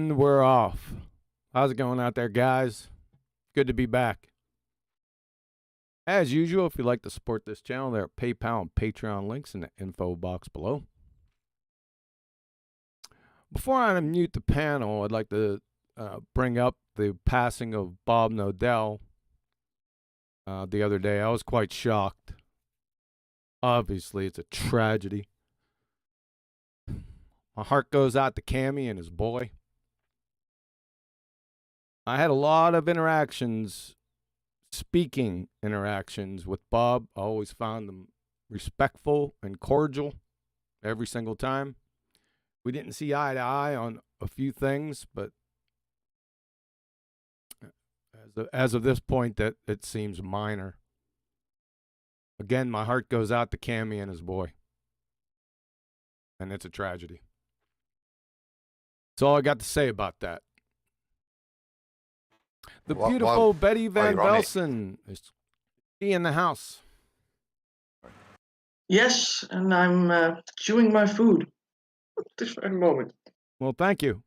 And we're off. How's it going out there, guys? Good to be back. As usual, if you'd like to support this channel, there are PayPal and Patreon links in the info box below. Before I unmute the panel, I'd like to bring up the passing of Bob Nodel the other day. I was quite shocked. Obviously, it's a tragedy. My heart goes out to Cammy and his boy. I had a lot of speaking interactions with Bob. I always found them respectful and cordial every single time. We didn't see eye to eye on a few things, but as of this point, that it seems minor. Again, my heart goes out to Cammy and his boy. And it's a tragedy. That's all I got to say about that. The beautiful Betty Van Velsen is she in the house? Yes, and I'm chewing my food at this very moment. Well, thank you.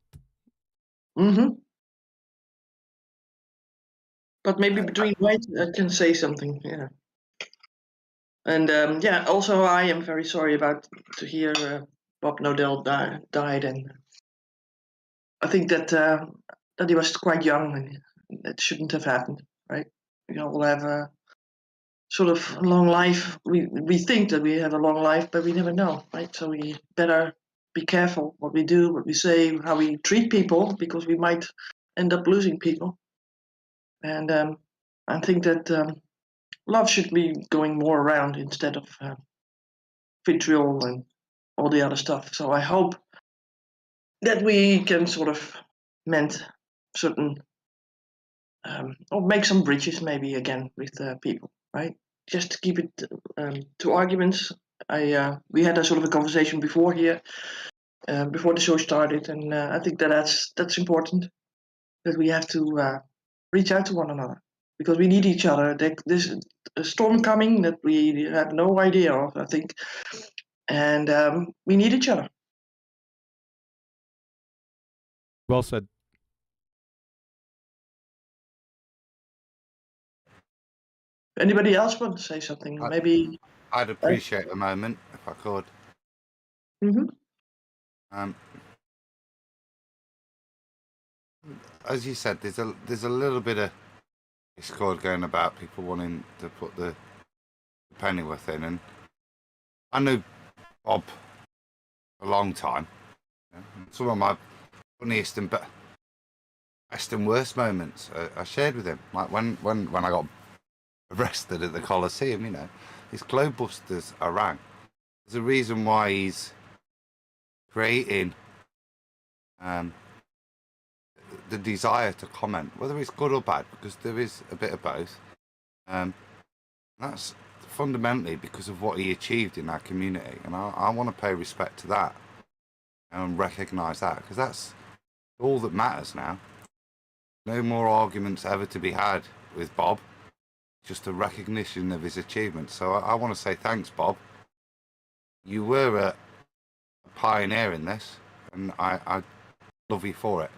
But maybe between bites I can say something, yeah. And yeah, also I am very sorry to hear Bob Nodel died, and I think that he was quite young and it shouldn't have happened, right? We all have a sort of long life. We think that we have a long life, but we never know, right? So we better be careful what we do, what we say, how we treat people, because we might end up losing people. And I think that love should be going more around instead of vitriol and all the other stuff. So I hope that we can sort of mend certain, or make some bridges maybe again with people, right? Just to keep it to arguments. We had a sort of a conversation before here, before the show started, and I think that's important, that we have to reach out to one another, because we need each other. There's a storm coming that we have no idea of, I think, and we need each other. Well said. Anybody else want to say something? Maybe I'd appreciate a moment if I could. As you said, there's a little bit of discord going about, people wanting to put the Pennyworth in, and I knew Bob a long time. Some of my funniest and best and worst moments I shared with him, like when I got arrested at the Coliseum. You know, his Globebusters are rang. There's a reason why he's creating the desire to comment, whether it's good or bad, because there is a bit of both. That's fundamentally because of what he achieved in our community, and I want to pay respect to that and recognise that, because that's all that matters now. No more arguments ever to be had with Bob, just a recognition of his achievements. So I want to say thanks, Bob. You were a pioneer in this, and I love you for it.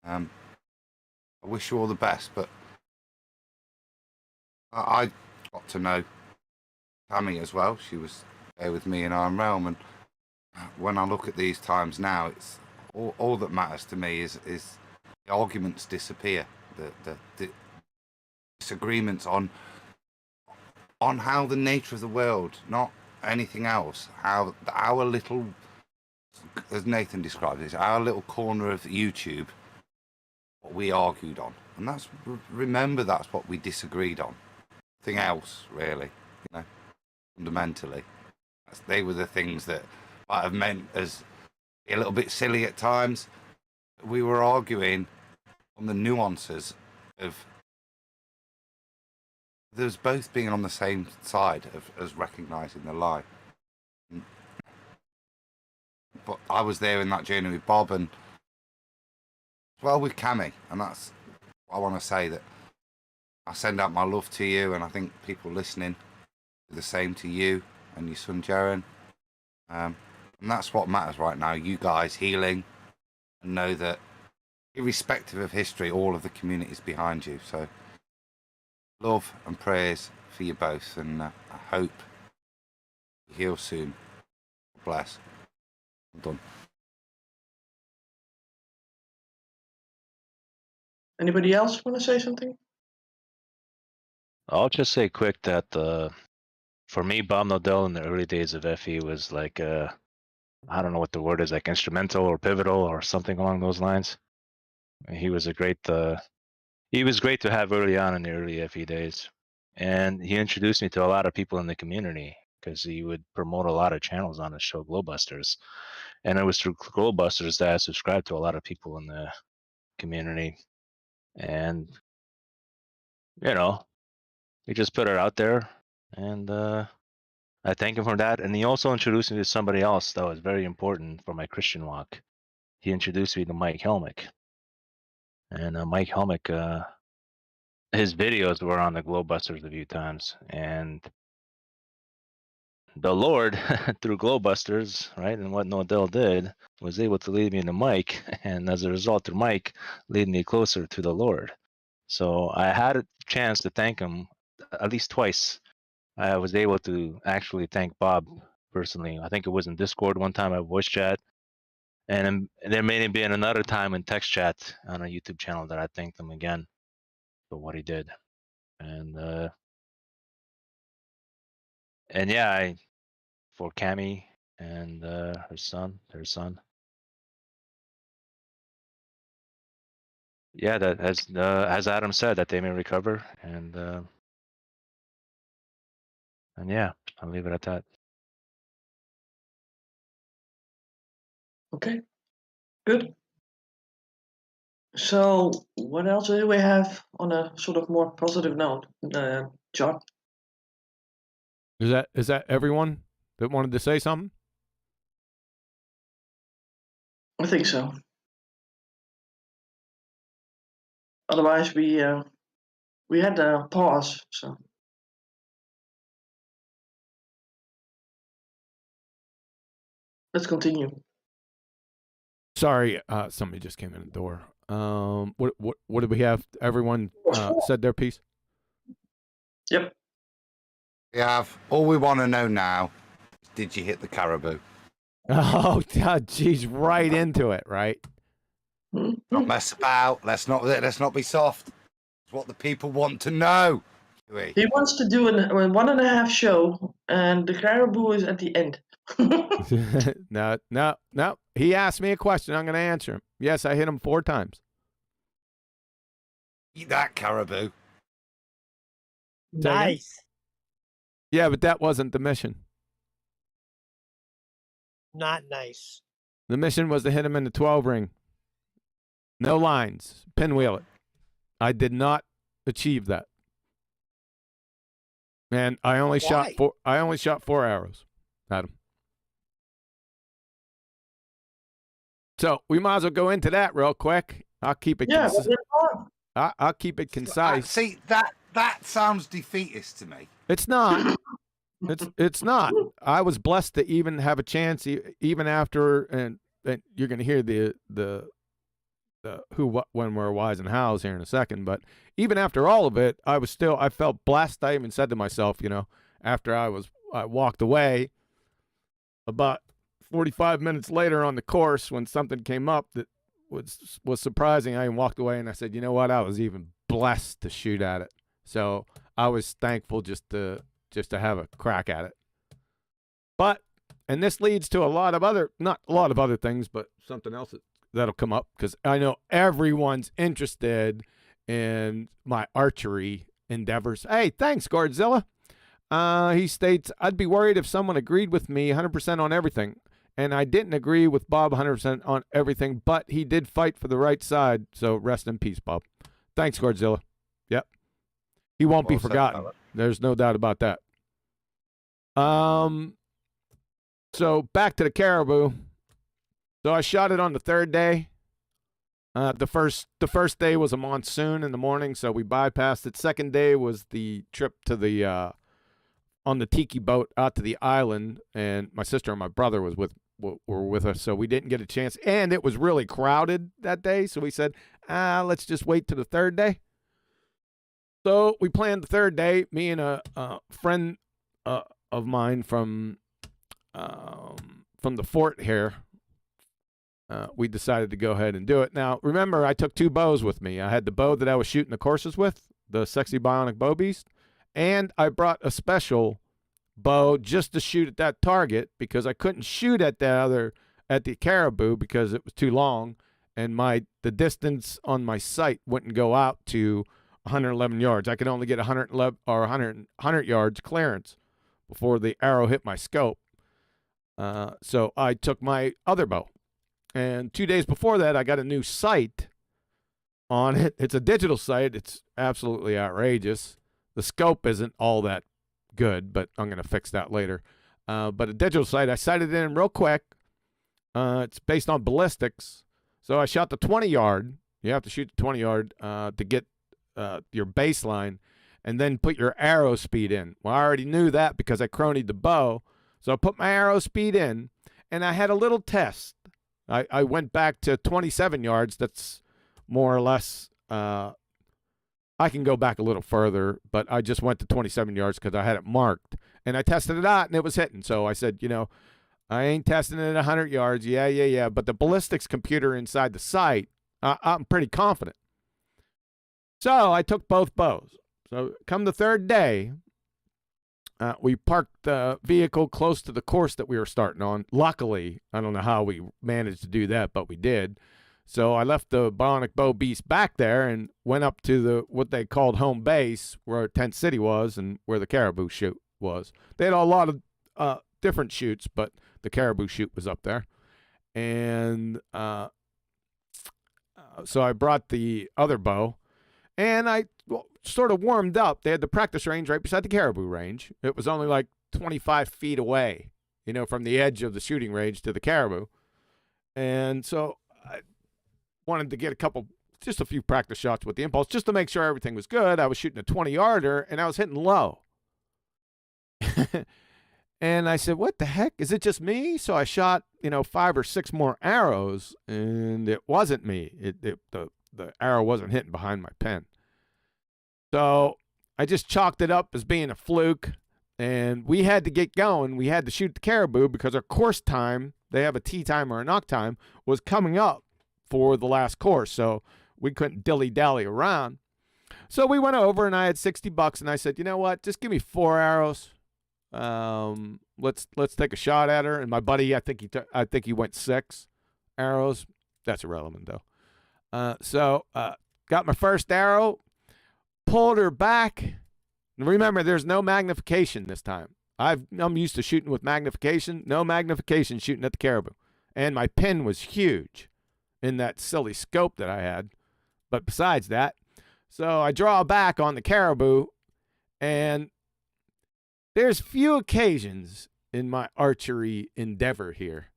I wish you all the best, but I got to know Tammy as well. She was there with me in Iron Realm, and when I look at these times now, it's all that matters to me is the arguments disappear, the disagreements on how the nature of the world, not anything else, how our little, as Nathan described it, our little corner of YouTube, what we argued on, and remember that's what we disagreed on. Nothing else, really, you know, fundamentally. They were the things that might have meant as a little bit silly at times. We were arguing on the nuances of there's both being on the same side as recognising the lie. But I was there in that journey with Bob, and well with Cammy, and that's what I want to say, that I send out my love to you, and I think people listening do the same to you and your son Jaren. And that's what matters right now. You guys healing, and know that irrespective of history, all of the communities behind you. So love and prayers for you both, and I hope you heal soon. Bless. I'm done. Anybody else want to say something? I'll just say quick that for me, Bob Nodel in the early days of FE was like, I don't know what the word is, like instrumental or pivotal or something along those lines. He was a great, he was great to have early on in the early FE days. And he introduced me to a lot of people in the community because he would promote a lot of channels on his show, BALLBUSTERS. And it was through BALLBUSTERS that I subscribed to a lot of people in the community. And, you know, he just put it out there, and I thank him for that. And he also introduced me to somebody else that was very important for my Christian walk. He introduced me to Mike Helmick. And Mike Helmick, his videos were on the Globebusters a few times. And the Lord, through Globebusters, right, and what Nodel did, was able to lead me to Mike. And as a result, through Mike, lead me closer to the Lord. So I had a chance to thank him at least twice. I was able to actually thank Bob personally. I think it was in Discord one time at voice chat, and there may have been another time in text chat on a YouTube channel that I thanked him again for what he did. And yeah, for Cammy and her son. Yeah, that as Adam said, that they may recover, and yeah, I'll leave it at that. Okay, good. So what else do we have on a sort of more positive note, John? Is that everyone that wanted to say something? I think so. Otherwise, we had a pause, so. Let's continue. Sorry, somebody just came in the door. What did we have? Everyone said their piece. Yep. We have. All we want to know now is, did you hit the caribou? Oh, geez, right into it, right? Not mess about. Let's not be soft. It's what the people want to know. He wants to do a 1.5 show, and the caribou is at the end. No. He asked me a question. I'm going to answer him. Yes, I hit him 4 times. Eat that, caribou. Nice. Yeah, but that wasn't the mission. Not nice. The mission was to hit him in the 12 ring. No lines. Pinwheel it. I did not achieve that. And I only shot 4 arrows at him. So we might as well go into that real quick. I'll keep it. Yeah, I'll keep it concise. See, that sounds defeatist to me. It's not. It's not. I was blessed to even have a chance, even after, and you're going to hear the who, what, when, where, whys, and hows here in a second. But even after all of it, I felt blessed. I even said to myself, after I walked away, about 45 minutes later on the course, when something came up that was surprising, I walked away and I said, you know what? I was even blessed to shoot at it. So I was thankful just to have a crack at it. But, and this leads to not a lot of other things, but something else that'll come up, because I know everyone's interested in my archery endeavors. Hey, thanks, Godzilla. He states, I'd be worried if someone agreed with me 100% on everything. And I didn't agree with Bob 100% on everything, but he did fight for the right side. So rest in peace, Bob. Thanks, Godzilla. Yep. He won't be forgotten. There's no doubt about that. So back to the caribou. So I shot it on the 3rd day. The first day was a monsoon in the morning, so we bypassed it. 2nd day was the trip to the on the tiki boat out to the island, and my sister and my brother were with us, so we didn't get a chance. And it was really crowded that day, so we said, let's just wait to the third day. So we planned the third day. Me and a friend of mine from the fort here, we decided to go ahead and do it. Now, remember, I took 2 bows with me. I had the bow that I was shooting the courses with, the Sexy Bionic Bow Beast, and I brought a special bow just to shoot at that target because I couldn't shoot at the caribou because it was too long, and the distance on my sight wouldn't go out to 111 yards. I could only get 111 or 100 yards clearance before the arrow hit my scope. So I took my other bow. And 2 days before that, I got a new sight on it. It's a digital sight. It's absolutely outrageous. The scope isn't all that good, but I'm going to fix that later. But a digital sight, I sighted it in real quick. It's based on ballistics. So I shot the 20-yard. You have to shoot the 20-yard to get your baseline, and then put your arrow speed in. Well, I already knew that because I cronied the bow. So I put my arrow speed in, and I had a little test. I went back to 27 yards. That's more or less, I can go back a little further, but I just went to 27 yards because I had it marked. And I tested it out, and it was hitting. So I said, I ain't testing it at 100 yards. Yeah. But the ballistics computer inside the sight, I'm pretty confident. So I took both bows. So come the third day, we parked the vehicle close to the course that we were starting on. Luckily, I don't know how we managed to do that, but we did. So I left the Bionic Bow Beast back there and went up to what they called home base, where Tent City was and where the caribou shoot was. They had a lot of different shoots, but the caribou shoot was up there. And so I brought the other bow. And I sort of warmed up. They had the practice range right beside the caribou range. It was only like 25 feet away, from the edge of the shooting range to the caribou. And so I wanted to get just a few practice shots with the impulse, just to make sure everything was good. I was shooting a 20-yarder, and I was hitting low. And I said, what the heck? Is it just me? So I shot, 5 or 6 more arrows, and it wasn't me. The arrow wasn't hitting behind my pen. So I just chalked it up as being a fluke, and we had to get going. We had to shoot the caribou because our course time, they have a tee time or a knock time, was coming up for the last course, so we couldn't dilly-dally around. So we went over, and I had $60, and I said, you know what, just give me 4 arrows. Let's take a shot at her. And my buddy, I think he went 6 arrows. That's irrelevant, though. So got my first arrow, pulled her back. And remember, there's no magnification this time. I'm used to shooting with magnification. No magnification shooting at the caribou. And my pin was huge in that silly scope that I had. But besides that, so I draw back on the caribou, and there's few occasions in my archery endeavor here,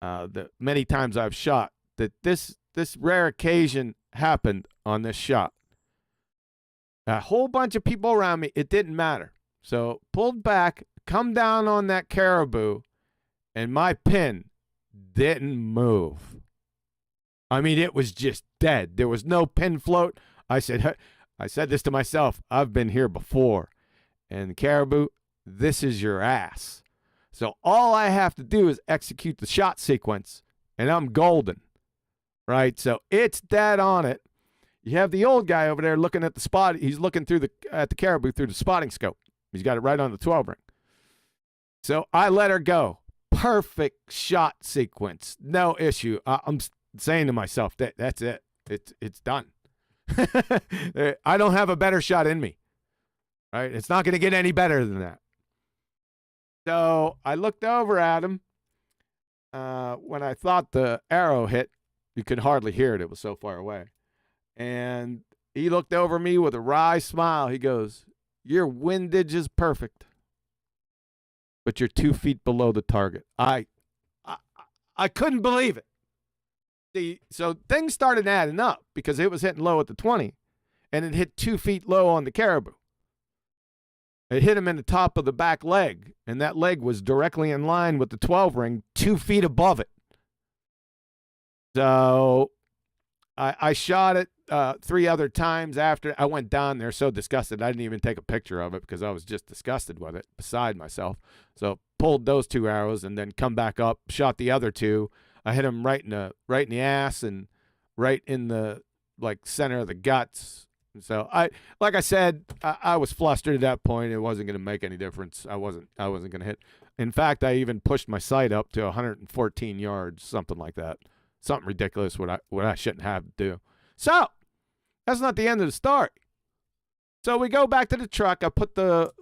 the many times I've shot, that this rare occasion happened on this shot. A whole bunch of people around me, it didn't matter. So pulled back, come down on that caribou, and my pin didn't move. I mean, it was just dead. There was no pin float. I said this to myself, I've been here before. And caribou, this is your ass. So all I have to do is execute the shot sequence, and I'm golden. Right? So it's dead on it. You have the old guy over there looking at the spot. He's looking at the caribou through the spotting scope. He's got it right on the 12 ring. So I let her go. Perfect shot sequence. No issue. I'm saying to myself, that's it. It's done. I don't have a better shot in me. Right? It's not going to get any better than that. So I looked over at him. When I thought the arrow hit, you could hardly hear it. It was so far away. And he looked over me with a wry smile. He goes, your windage is perfect, but you're 2 feet below the target. I couldn't believe it. So things started adding up because it was hitting low at the 20, and it hit 2 feet low on the caribou. It hit him in the top of the back leg, and that leg was directly in line with the 12 ring, 2 feet above it. So I shot it 3 other times after I went down there. So disgusted, I didn't even take a picture of it because I was just disgusted with it, beside myself. So pulled those 2 arrows and then come back up, shot the other 2. I hit them right in the ass and right in the center of the guts. And so like I said, I was flustered at that point. It wasn't going to make any difference. I wasn't going to hit. In fact, I even pushed my sight up to 114 yards, something like that. Something ridiculous what I shouldn't have to do. So that's not the end of the story. So we go back to the truck. I put the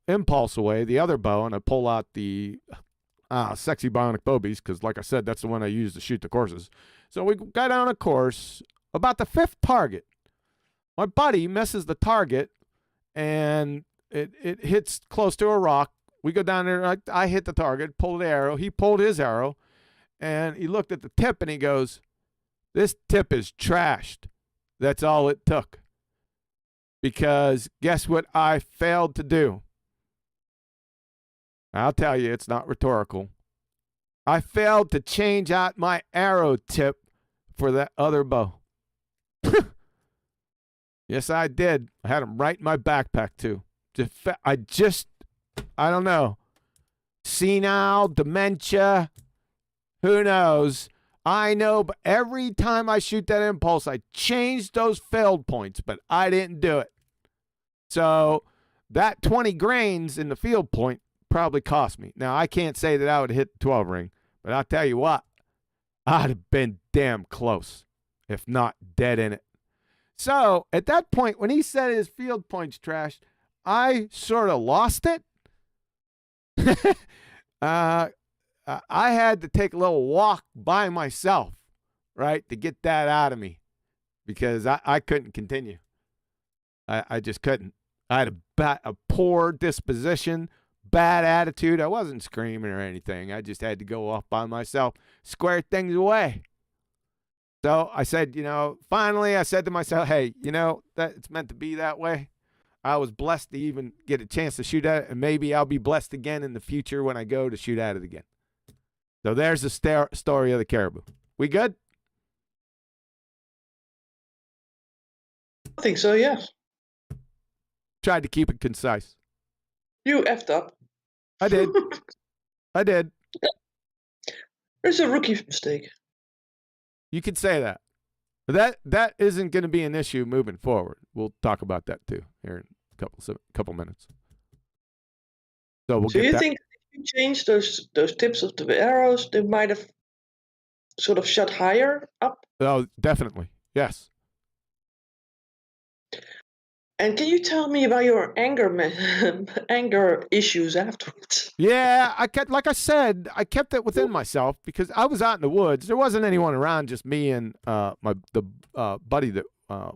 impulse away, the other bow, and I pull out the sexy bionic bow beast because, like I said, that's the one I use to shoot the courses. So we got on a course. About the 5th target, my buddy misses the target, and it hits close to a rock. We go down there. I hit the target, pull the arrow. He pulled his arrow. And he looked at the tip and he goes, "This tip is trashed." That's all it took. Because guess what I failed to do? I'll tell you, it's not rhetorical. I failed to change out my arrow tip for that other bow. Yes, I did. I had them right in my backpack, too. I don't know. Senile, dementia. Who knows? I know, but every time I shoot that impulse, I change those failed points, but I didn't do it. So that 20 grains in the field point probably cost me. Now, I can't say that I would hit the 12 ring, but I'll tell you what, I'd have been damn close, if not dead in it. So at that point, when he said his field point's trashed, I sort of lost it. I had to take a little walk by myself, right, to get that out of me because I couldn't continue. I just couldn't. I had a poor disposition, bad attitude. I wasn't screaming or anything. I just had to go off by myself, square things away. So I said, finally I said to myself, hey, that it's meant to be that way. I was blessed to even get a chance to shoot at it, and maybe I'll be blessed again in the future when I go to shoot at it again. So there's the story of the caribou. We good? I think so, yes. Tried to keep it concise. You effed up. I did. I did. It's a rookie mistake. You could say that. But that isn't going to be an issue moving forward. We'll talk about that too here in a couple minutes. So we'll So get you that. think if you change those tips of the arrows, they might have sort of shot higher up? Oh, definitely. Yes. And can you tell me about your anger issues afterwards? Yeah, I kept it within myself because I was out in the woods. There wasn't anyone around, just me and the buddy that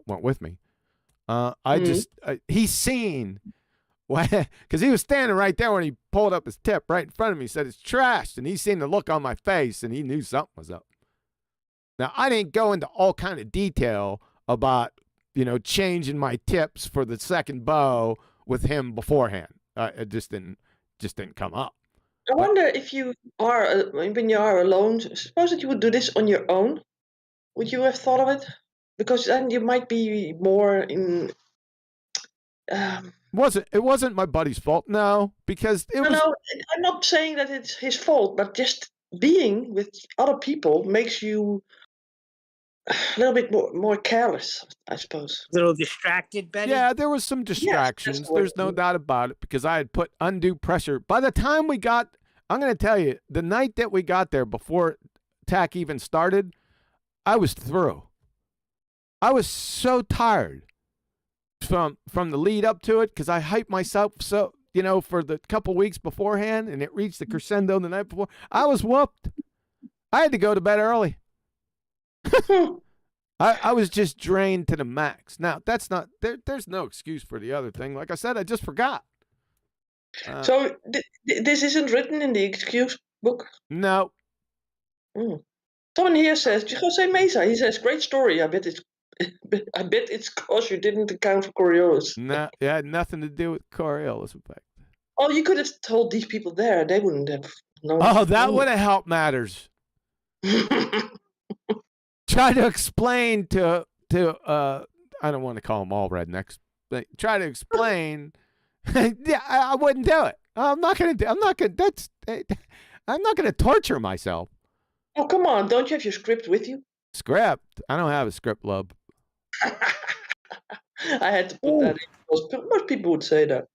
went with me. He seen, because he was standing right there when he pulled up his tip right in front of me. He said, "It's trashed," and he seen the look on my face, and he knew something was up. Now, I didn't go into all kind of detail about changing my tips for the second bow with him beforehand. It just didn't come up. I wonder if you are, when you are alone, suppose that you would do this on your own. Would you have thought of it? Because then you might be more in. It wasn't my buddy's fault, no, because it was. No, I'm not saying that it's his fault, but just being with other people makes you a little bit more careless, I suppose. A little distracted, Betty? Yeah, there was some distractions. There's no doubt about it because I had put undue pressure. By the time we got, I'm going to tell you, the night that we got there before TAC even started, I was through. I was so tired from the lead up to it because I hyped myself so, for the couple weeks beforehand, and it reached the crescendo the night before. I was whooped. I had to go to bed early. I was just drained to the max. Now, that's not there's no excuse for the other thing. Like I said, I just forgot. So this isn't written in the excuse book? No. Someone here says, Jose Mesa, he says, great story. I bet it's because you didn't account for Coriolis. No, it had nothing to do with Coriolis, in fact. Oh, you could have told these people there. They wouldn't have known. Oh, that would have helped matters. try to explain to I don't want to call them all rednecks, but try to explain. Yeah, I wouldn't do it. I'm not gonna torture myself. Oh, come on. Don't you have your script with you? Script? I don't have a script, love. I had to put that in because most people would say that.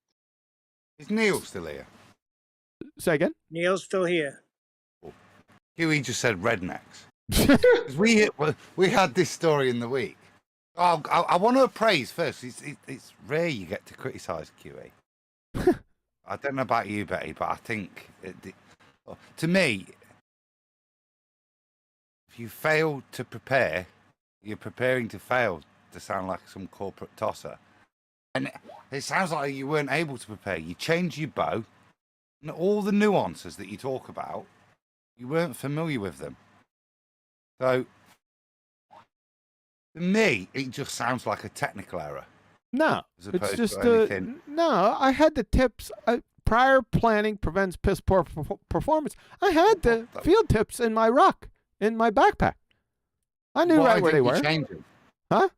Is Neil still here? Say again? Neil's still here. Huey just said rednecks. 'Cause we had this story in the week. I want to praise first. It's rare you get to criticise QE. I don't know about you, Betty, but I think to me, if you fail to prepare, you're preparing to fail. To sound like some corporate tosser, and it sounds like you weren't able to prepare. You changed your bow, and all the nuances that you talk about, you weren't familiar with them. So, to me, it just sounds like a technical error. No, as it's opposed just to anything. no. I had the tips. Prior planning prevents piss poor performance. I had the field tips in my ruck, in my backpack. I knew right where they were. Change them? Huh?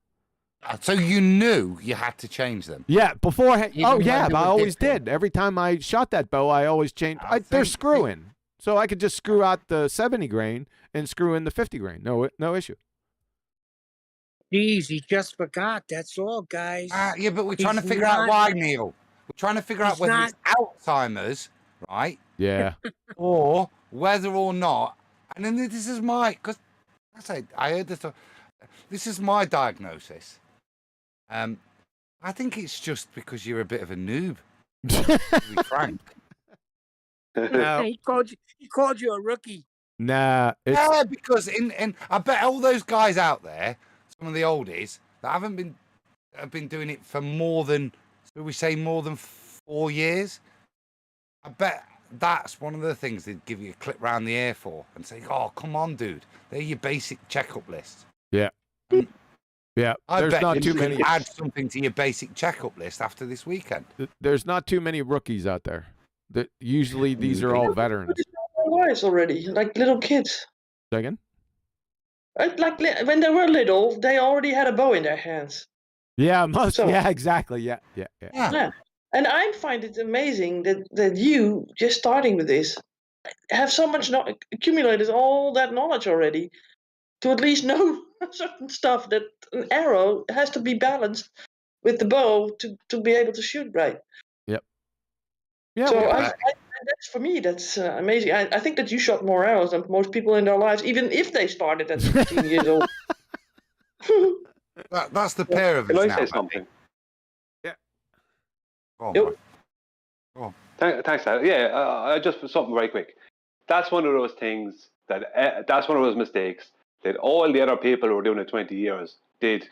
So you knew you had to change them? Yeah, beforehand. Oh, yeah, when but I they were always different? did. Every time I shot that bow, I always changed. They're think- screw-in. So I could just screw out the 70 grain and screw in the 50 grain. No issue. Geez, he just forgot. That's all, guys. Yeah, but we're He's trying to figure out not- why, Neil. We're trying to figure out He's whether not- it's Alzheimer's, right? Yeah. Or whether or not, and then this is my, because I heard this, this is my diagnosis. I think it's just because you're a bit of a noob, to be frank. No. He called you a rookie. Nah. Yeah, because in I bet all those guys out there, some of the oldies that have been doing it for more than, should we say, more than 4 years. I bet that's one of the things they'd give you a clip round the ear for and say, "Oh, come on, dude, they're your basic checkup list." Yeah. Yeah. I There's bet not you too can many. add something to your basic checkup list after this weekend. There's not too many rookies out there. Usually these are all veterans. Boys already, like little kids. Second. Like when they were little, they already had a bow in their hands. Yeah. So- Yeah. Exactly. Yeah. Yeah. And I find it amazing that you, just starting with this, have so much accumulated all that knowledge already to at least know certain stuff, that an arrow has to be balanced with the bow to be able to shoot right. Yep. Yeah. So well, that's, for me, that's amazing. I think that you shot more arrows than most people in their lives, even if they started at 15 years old. That's the pair of us Can I now. say something? Go on, Yep. Mike. Go on. Thanks, Dad. Yeah, I just something very quick. That's one of those things that's one of those mistakes that all the other people who were doing it 20 years did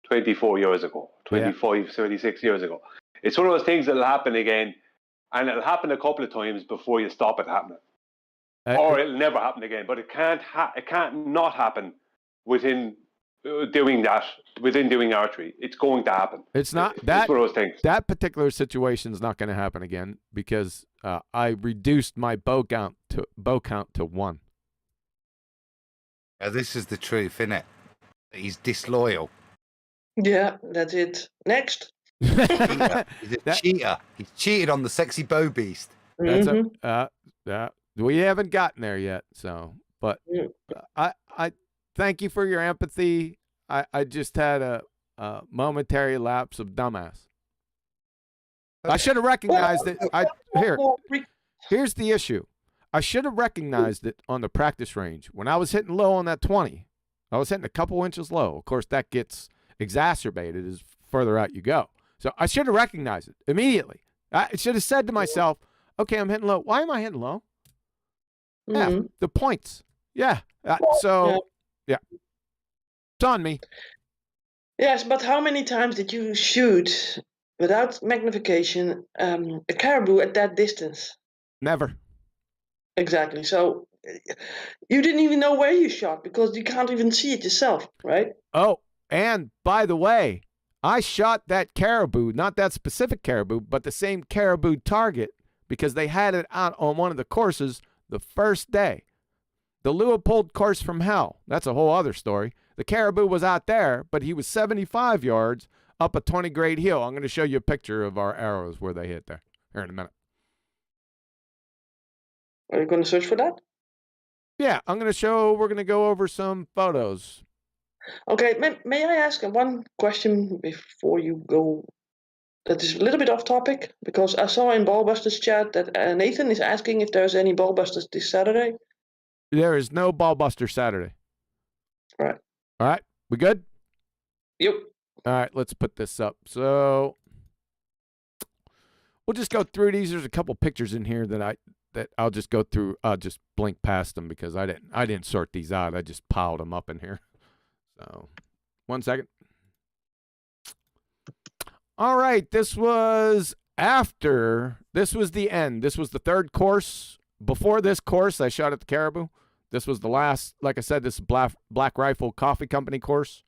24 years ago, 25, 36 years ago. It's one of those things that'll happen again, and it'll happen a couple of times before you stop it happening, or it'll never happen again. But it can't not happen within doing archery. It's going to happen. It's not It's that one of those things. that particular situation is not going to happen again because I reduced my bow count to 1. Yeah, this is the truth, innit? He's disloyal. Yeah, that's it. Next. Cheater. He's a cheater. He's cheated on the sexy bow beast. That's Mhm. we haven't gotten there yet. So, but I thank you for your empathy. I just had a momentary lapse of dumbass. I should have recognized it. Here's the issue. I should have recognized it on the practice range. When I was hitting low on that 20, I was hitting a couple inches low. Of course, that gets exacerbated as further out you go. So I should have recognized it immediately. I should have said to myself, okay, I'm hitting low. Why am I hitting low? Yeah, Mhm. the points. Yeah. Yeah. It's on me. Yes, but how many times did you shoot without magnification a caribou at that distance? Never. Exactly. So you didn't even know where you shot because you can't even see it yourself, right? Oh, and by the way, I shot that caribou, not that specific caribou, but the same caribou target because they had it out on one of the courses the first day. The Leopold course from hell. That's a whole other story. The caribou was out there, but he was 75 yards up a 20-grade hill. I'm going to show you a picture of our arrows where they hit there here in a minute. Are you going to search for that? Yeah, we're going to go over some photos. Okay, may I ask one question before you go? That is a little bit off topic, because I saw in BALLBUSTERS chat that Nathan is asking if there's any BALLBUSTERS this Saturday. There is no BALLBUSTER Saturday. Right. All right, we good? Yep. All right, let's put this up. So we'll just go through these. There's a couple pictures in here that I'll just go through. I'll just blink past them because I didn't sort these out. I just piled them up in here. So 1 second. All right, this was the end. This was the third course. Before this course, I shot at the caribou. This was the last, like I said, this is Black Rifle Coffee Company course.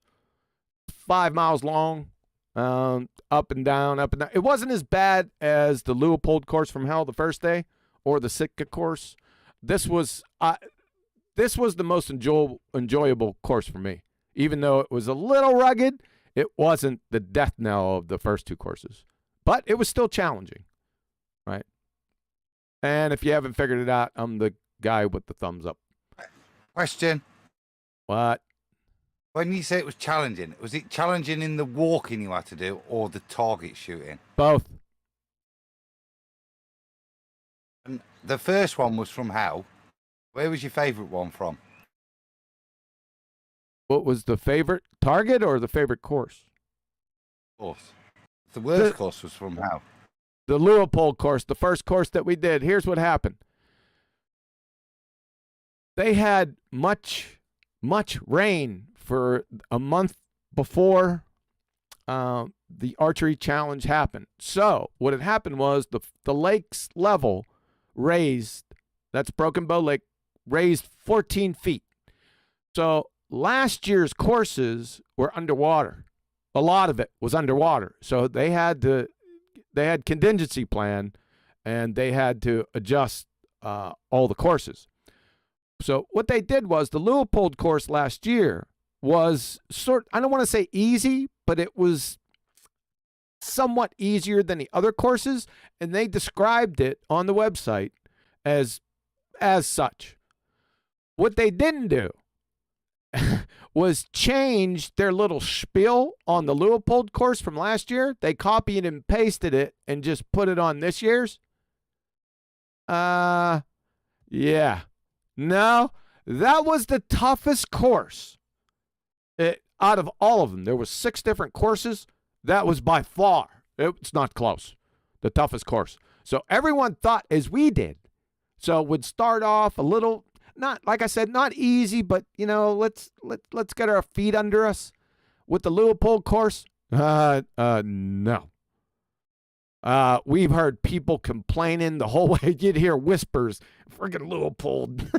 5 miles long, up and down, up and down. It wasn't as bad as the Leopold course from hell the first day or the Sitka course. This was the most enjoyable course for me. Even though it was a little rugged, it wasn't the death knell of the first two courses. But it was still challenging, right? And if you haven't figured it out, I'm the guy with the thumbs up. Question. What? When you say it was challenging, was it challenging in the walking you had to do or the target shooting? Both. And the first one was from hell. Where was your favourite one from? What was the favorite target or the favorite course? Course. The worst course was from hell. The Leopold course, the first course that we did. Here's what happened. They had much rain for a month before the archery challenge happened. So what had happened was the lake's level raised, that's Broken Bow Lake, raised 14 feet. So last year's courses were underwater. A lot of it was underwater. So they had contingency plan, and they had to adjust all the courses. So what they did was the Leopold course last year was I don't want to say easy, but it was somewhat easier than the other courses, and they described it on the website as such. What they didn't do was change their little spiel on the Leopold course from last year. They copied and pasted it and just put it on this year's. Yeah. No, that was the toughest course. Out of all of them, there was 6 different courses. That was by far, it's not close, the toughest course. So everyone thought as we did. So it would start off a little, not like I said, not easy, but let's get our feet under us. With the Leopold course, no. We've heard people complaining the whole way. You'd hear whispers, friggin' Leopold.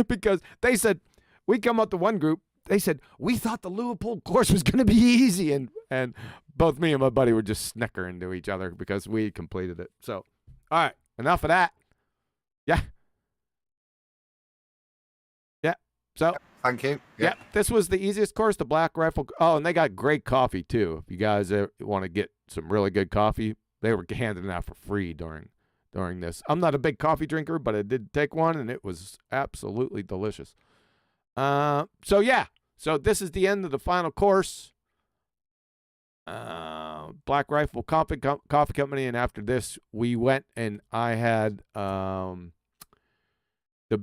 Because they said, we come up to one group, they said, we thought the Leopold course was going to be easy. And both me and my buddy were just snickering to each other because we completed it. So, all right, enough of that. Yeah. Yeah. So. Thank you. Yeah, this was the easiest course, the Black Rifle. Oh, and they got great coffee, too. If you guys want to get some really good coffee, they were handing it out for free during this. I'm not a big coffee drinker, but I did take one, and it was absolutely delicious. So, yeah. So this is the end of the final course. Black Rifle Coffee Company, and after this, we went and I had one of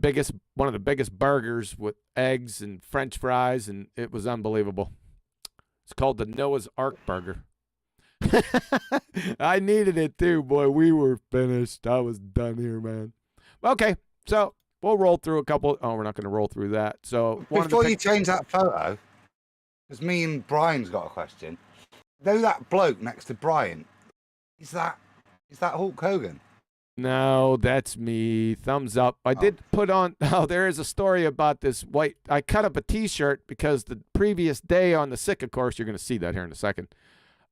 the biggest burgers with eggs and French fries, and it was unbelievable. It's called the Noah's Ark Burger. I needed it too, boy. We were finished. I was done here, man. Okay, so we'll roll through a couple. Oh, we're not going to roll through that. So before you change that photo, because me and Brian's got a question. Know that bloke next to Brian? Is that Hulk Hogan? No, that's me. Thumbs up. I did put on. Oh, there is a story about this white. I cut up a T-shirt because the previous day on the Sitka course, you're going to see that here in a second.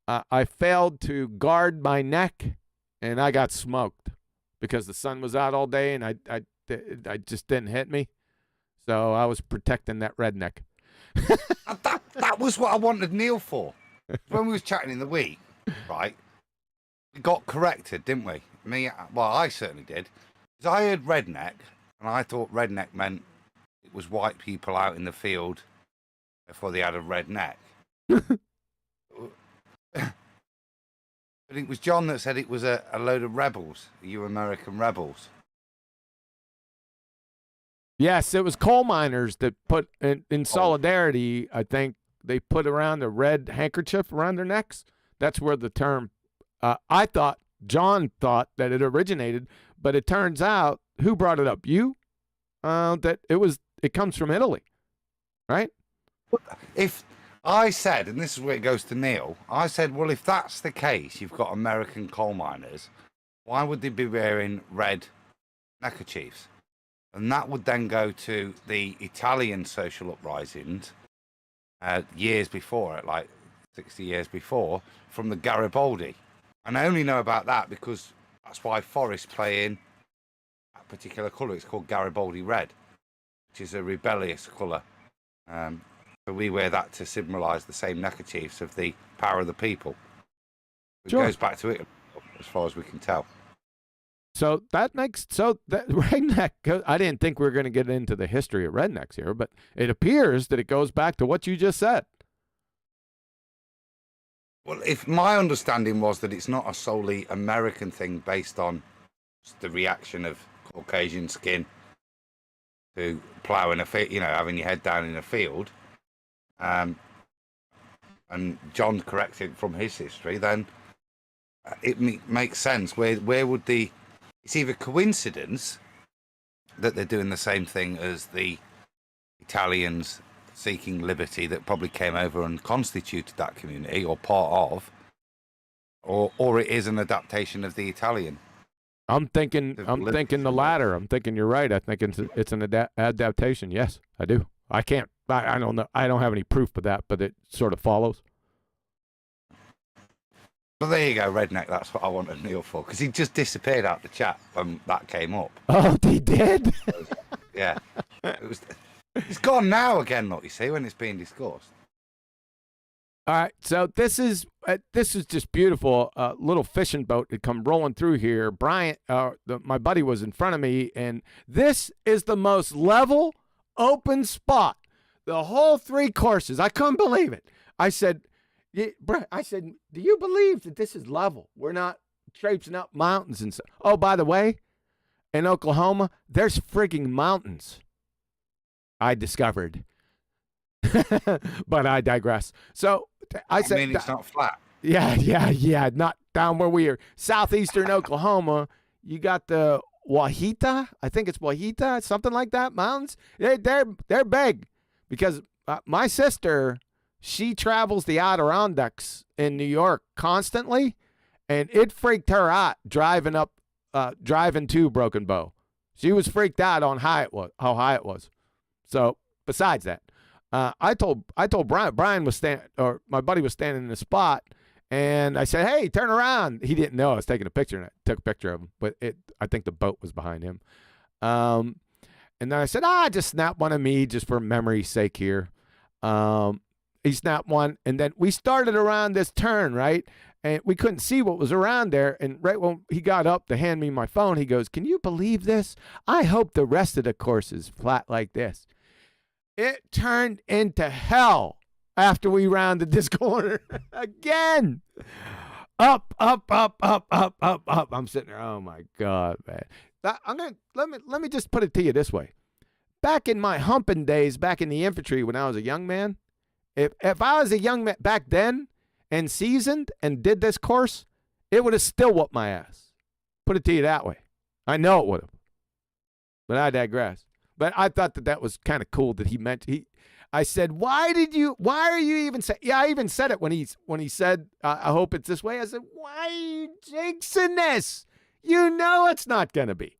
I failed to guard my neck, and I got smoked because the sun was out all day, and I just didn't hit me. So I was protecting that redneck. And that was what I wanted Neil for. When we was chatting in the week, right? We got corrected, didn't we? Well, I certainly did. Because I heard redneck, and I thought redneck meant it was white people out in the field before they had a redneck. But it was John that said it was a load of rebels, you American rebels. Yes, it was coal miners that put in solidarity. I think they put around a red handkerchief around their necks. That's where the term. John thought that it originated, but it turns out who brought it up? You. That it comes from Italy, right? If I said, and this is where it goes to Neil, I said, well, if that's the case, you've got American coal miners, why would they be wearing red neckerchiefs? And that would then go to the Italian social uprisings years before, like 60 years before, from the Garibaldi. And I only know about that because that's why Forest play in that particular colour. It's called Garibaldi red, which is a rebellious colour. So we wear that to symbolise the same neckerchiefs of the power of the people. It goes back to it as far as we can tell. So that redneck. I didn't think we were going to get into the history of rednecks here, but it appears that it goes back to what you just said. Well, if my understanding was that it's not a solely American thing based on the reaction of Caucasian skin to ploughing a field, having your head down in a field, and John corrected from his history, then it makes sense. Where would it's either coincidence that they're doing the same thing as the Italians seeking liberty that probably came over and constituted that community or part of, or it is an adaptation of the Italian. I'm thinking the latter. I'm thinking you're right. I think it's an adaptation. Yes, I do. I don't know. I don't have any proof of that, but it sort of follows. Well, there you go, redneck. That's what I wanted Neil for, because he just disappeared out the chat when that came up. Oh, he did? Yeah. It's gone now again, look, you see, when it's being discussed. All right, so this is just beautiful. Little fishing boat had come rolling through here. Brian, my buddy, was in front of me, and this is the most level, open spot. The whole 3 courses. I couldn't believe it. I said, do you believe that this is level? We're not traipsing up mountains and stuff. Oh, by the way, in Oklahoma, there's frigging mountains. I discovered. But I digress. So I said, it's not flat. Yeah. Not down where we are. Southeastern Oklahoma, you got the Wahita. I think it's Wahita, something like that. Mountains. They're big because my sister, she travels the Adirondacks in New York constantly, and it freaked her out driving to Broken Bow. She was freaked out on how high it was. So besides that, I told Brian was my buddy was standing in the spot, and I said, "Hey, turn around." He didn't know I was taking a picture, and I took a picture of him, but I think the boat was behind him. And then I said, just snap one of me just for memory's sake here. He snapped one, and then we started around this turn, right? And we couldn't see what was around there. And right when he got up to hand me my phone, he goes, "Can you believe this? I hope the rest of the course is flat like this." It turned into hell after we rounded this corner again. Up. I'm sitting there. Oh my God, man. Let me just put it to you this way. Back in my humping days, back in the infantry when I was a young man, if I was a young man back then and seasoned and did this course, it would have still whooped my ass. Put it to you that way. I know it would have. But I digress. But I thought that was kind of cool that I said, why are you even say? Yeah, I even said it when he said, I hope it's this way. I said, why are you jinxing this? You know it's not going to be.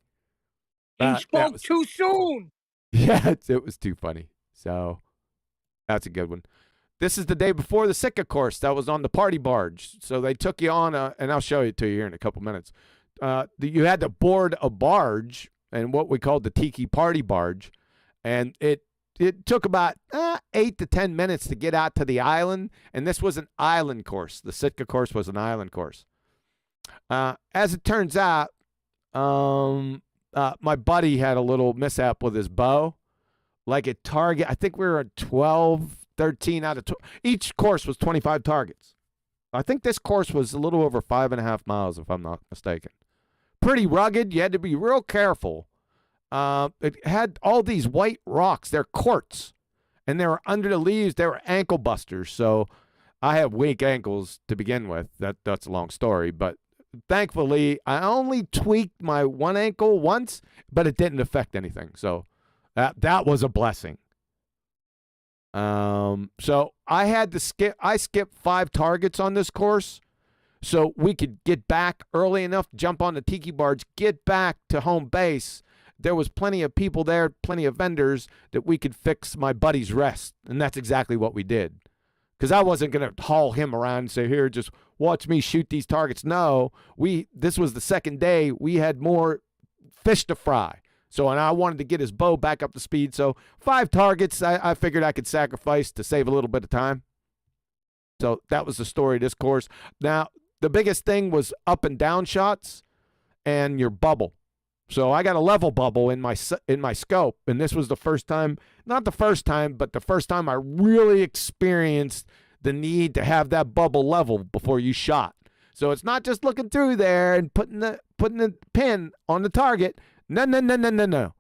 You spoke too soon. Yeah, it was too funny. So that's a good one. This is the day before the Sitka course that was on the party barge. So they took you on and I'll show it to you here in a couple minutes. You had to board a barge and what we called the Tiki Party Barge, and it it took about 8 to 10 minutes to get out to the island, and this was an island course. The Sitka course was an island course. As it turns out, my buddy had a little mishap with his bow. Like at target, I think we were at 12, 13 out of 12. Each course was 25 targets. I think this course was a little over 5.5 miles, if I'm not mistaken. Pretty rugged. You had to be real careful. It had all these white rocks. They're quartz, and they were under the leaves. They were ankle busters. So I have weak ankles to begin with. That's a long story, but thankfully I only tweaked my one ankle once, but it didn't affect anything. So that was a blessing. So I had to skip 5 targets on this course so we could get back early enough, jump on the tiki barge, get back to home base. There was plenty of people there, plenty of vendors that we could fix my buddy's rest. And that's exactly what we did. Because I wasn't going to haul him around and say, here, just watch me shoot these targets. No, this was the second day. We had more fish to fry. So, and I wanted to get his bow back up to speed. So 5 targets I figured I could sacrifice to save a little bit of time. So that was the story of this course. Now, the biggest thing was up and down shots and your bubble. So I got a level bubble in my scope, and this was the first time, not the first time, but the first time I really experienced the need to have that bubble level before you shot. So it's not just looking through there and putting the pin on the target. No.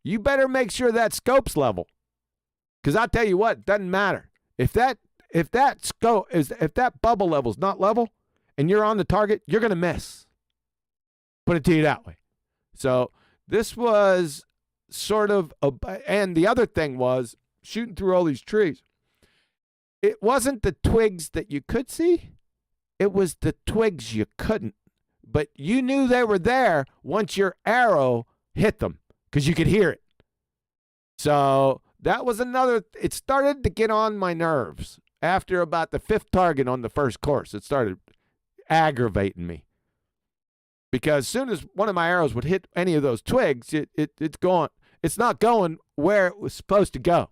You better make sure that scope's level. Because I'll tell you what, it doesn't matter. If that bubble level's not level and you're on the target, you're going to miss. Put it to you that way. So this was sort of and the other thing was shooting through all these trees. It wasn't the twigs that you could see. It was the twigs you couldn't. But you knew they were there once your arrow hit them because you could hear it. So that was it started to get on my nerves after about the 5th target on the first course. It started aggravating me. Because as soon as one of my arrows would hit any of those twigs, it's gone. It's not going where it was supposed to go.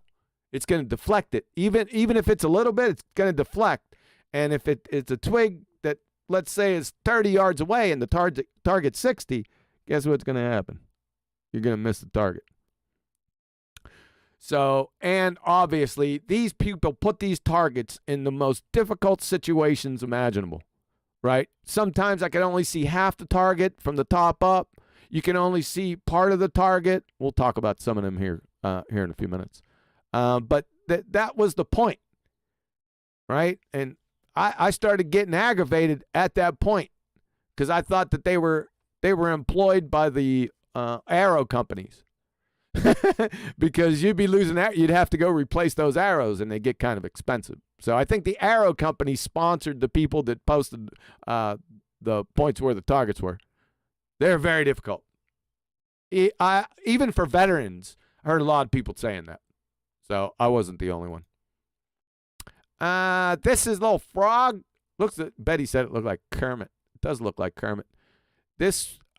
It's going to deflect it. Even if it's a little bit, it's going to deflect. And if it's a twig that, let's say, is 30 yards away and the target's 60, guess what's going to happen? You're going to miss the target. So, and obviously, these people put these targets in the most difficult situations imaginable. Right? Sometimes I can only see half the target from the top up. You can only see part of the target. We'll talk about some of them here in a few minutes. But that was the point, right? And I started getting aggravated at that point because I thought that they were employed by the arrow companies because you'd be losing that. You'd have to go replace those arrows, and they get kind of expensive. So I think the arrow company sponsored the people that posted the points where the targets were. They're very difficult. Even for veterans, I heard a lot of people saying that. So I wasn't the only one. This is little frog. Betty said it looked like Kermit. It does look like Kermit.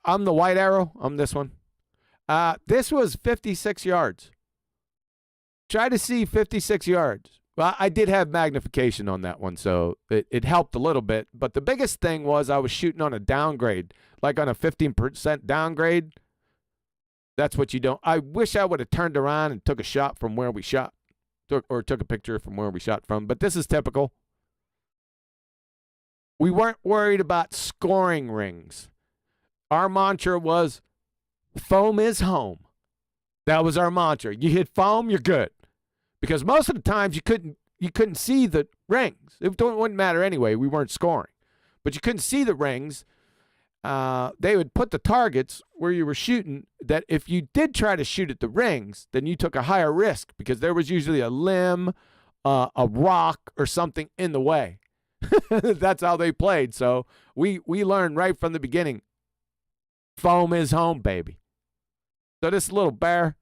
I'm the white arrow. I'm this one. This was 56 yards. Try to see 56 yards. Well, I did have magnification on that one, so it helped a little bit. But the biggest thing was I was shooting on a downgrade, like on a 15% downgrade. That's what you don't. I wish I would have turned around and took a shot from where we shot, took a picture from where we shot from. But this is typical. We weren't worried about scoring rings. Our mantra was, foam is home. That was our mantra. You hit foam, you're good. Because most of the times you couldn't see the rings. It wouldn't matter anyway. We weren't scoring. But you couldn't see the rings. They would put the targets where you were shooting that if you did try to shoot at the rings, then you took a higher risk because there was usually a limb, a rock, or something in the way. That's how they played. So we learned right from the beginning, foam is home, baby. So this little bear,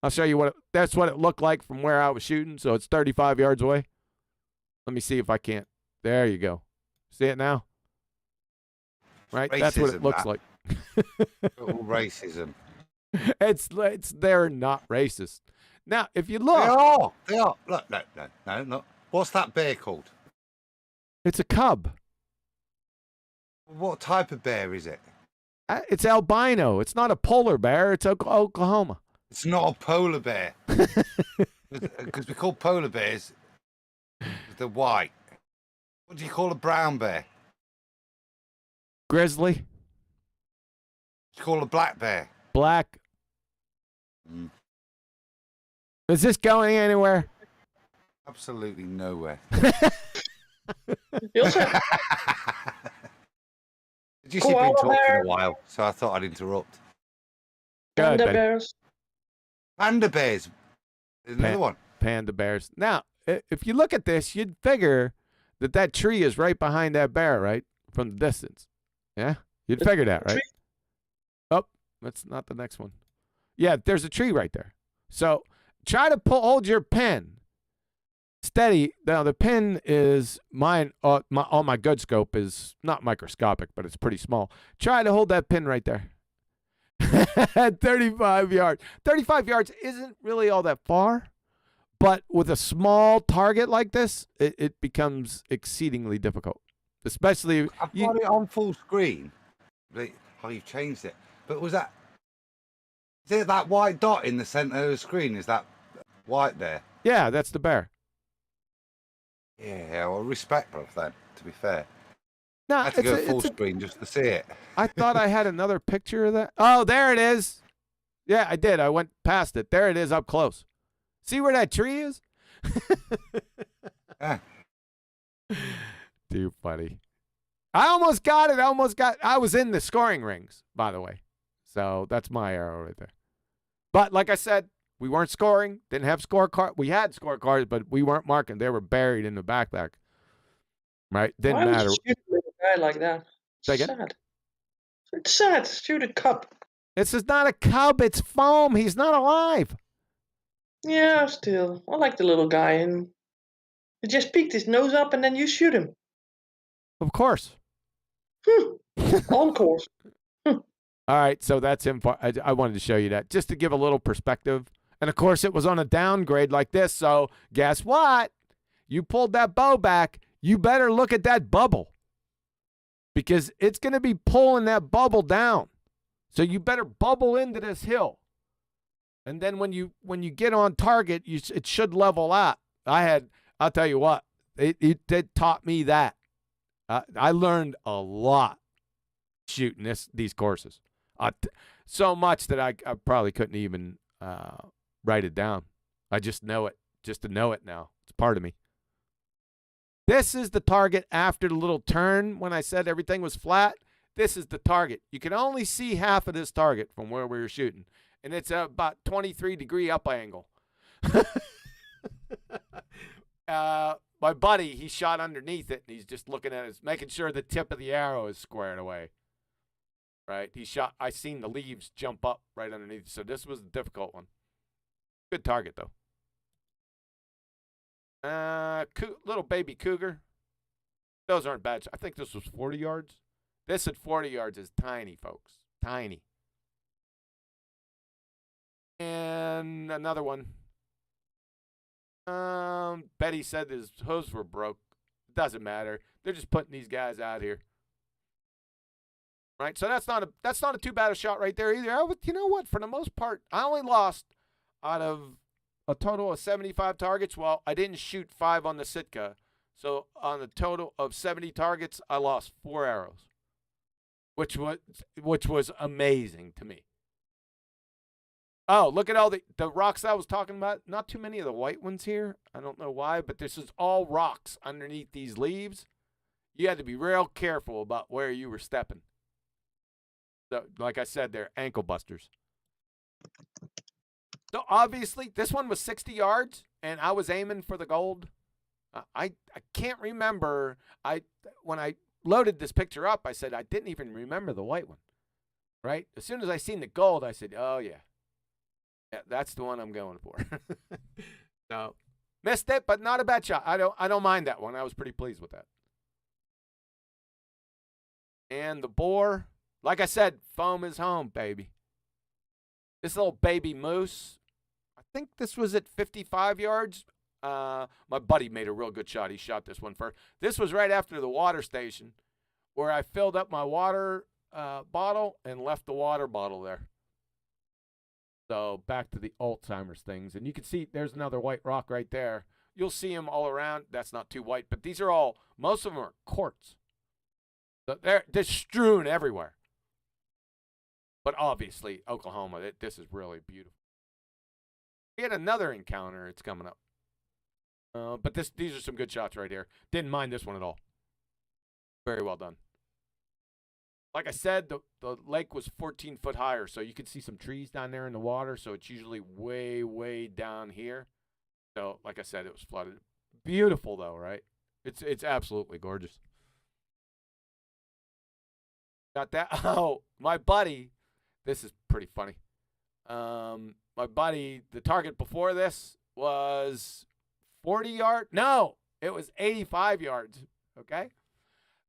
I'll show you that's what it looked like from where I was shooting. So it's 35 yards away. Let me see if I can't. There you go. See it now? Right? That's what it looks like. Total racism. They're not racist. Now, if you They look, are. They are. Look, no. What's that bear called? it's a cub. What type of bear is it? It's albino. It's not a polar bear. It's Oklahoma. It's not a polar bear. Because we call polar bears, they're white. What do you call a brown bear? Grizzly. You call a black bear? Black. Mm. Is this going anywhere? Absolutely nowhere. You also Did you see been Koala talking bear. a while, so I thought I'd interrupt. Go ahead, panda buddy. bears. Panda bears. There's another one. Panda bears. Now, if you look at this, you'd figure that tree is right behind that bear, right? From the distance. Yeah? You'd figure that, right? Tree? Oh, that's not the next one. Yeah, there's a tree right there. So try to hold your pen steady. Now, the pen is mine. On my good scope is not microscopic, but it's pretty small. Try to hold that pin right there. At 35 yards. 35 yards isn't really all that far, but with a small target like this, it becomes exceedingly difficult. Especially, I've got it on full screen. Oh, you've changed it. But is it that white dot in the center of the screen? Is that white there? yeah, that's the bear. Yeah, well, respect, bro, then, to be fair. No, I had to go full screen just to see it. I thought I had another picture of that. Oh, there it is. Yeah, I did. I went past it. There it is up close. See where that tree is? Yeah. Too funny. I almost got it. I was in the scoring rings, by the way. So that's my arrow right there. But like I said, we weren't scoring. Didn't have scorecard. We had scorecards, but we weren't marking. They were buried in the backpack. Right? Didn't Why would matter. you shoot a little guy like that? Say again? Sad. It's sad. Shoot a cub. This is not a cub. It's foam. He's not alive. Yeah, still. I like the little guy, and he just peeked his nose up, and then you shoot him. Of course. On course. All right, so that's him. I wanted to show you that just to give a little perspective. And of course, it was on a downgrade like this. So guess what? You pulled that bow back. You better look at that bubble because it's going to be pulling that bubble down. So you better bubble into this hill. And then when you get on target, it should level out. I'll tell you what, it taught me that. I learned a lot shooting these courses. So much that I probably couldn't even write it down. I just know it, just to know it now. It's part of me. This is the target after the little turn when I said everything was flat. This is the target. You can only see half of this target from where we were shooting. And it's about 23-degree up angle. My buddy, he shot underneath it, and he's just looking at it, making sure the tip of the arrow is squared away. Right? I seen the leaves jump up right underneath. So this was a difficult one. Good target, though. Little baby cougar. Those aren't bad. I think this was 40 yards. This at 40 yards is tiny, folks. Tiny. And another one. Betty said his hooves were broke. It doesn't matter. They're just putting these guys out here. Right? So that's not a too bad a shot right there either. You know what? For the most part, I only lost out of a total of 75 targets. Well, I didn't shoot 5 on the Sitka. So on a total of 70 targets, I lost 4 arrows. Which was amazing to me. Oh, look at all the rocks I was talking about. Not too many of the white ones here. I don't know why, but this is all rocks underneath these leaves. You had to be real careful about where you were stepping. So, like I said, they're ankle busters. So obviously, this one was 60 yards, and I was aiming for the gold. I can't remember. When I loaded this picture up, I said I didn't even remember the white one. Right? As soon as I seen the gold, I said, oh, yeah. Yeah, that's the one I'm going for. So, missed it, but not a bad shot. I don't mind that one. I was pretty pleased with that. And the boar, like I said, foam is home, baby. This little baby moose, I think this was at 55 yards. My buddy made a real good shot. He shot this one first. This was right after the water station where I filled up my water bottle and left the water bottle there. So back to the Alzheimer's things. And you can see there's another white rock right there. You'll see them all around. That's not too white, but these are all, most of them are quartz. So they're just strewn everywhere. But obviously, Oklahoma, this is really beautiful. We had another encounter. It's coming up. But these are some good shots right here. Didn't mind this one at all. Very well done. Like I said, the lake was 14 foot higher, so you could see some trees down there in the water, so it's usually way, way down here. So, like I said, it was flooded. Beautiful, though, right? It's absolutely gorgeous. Got that? Oh, my buddy, this is pretty funny. My buddy, the target before this was 40 yards. No, it was 85 yards, okay?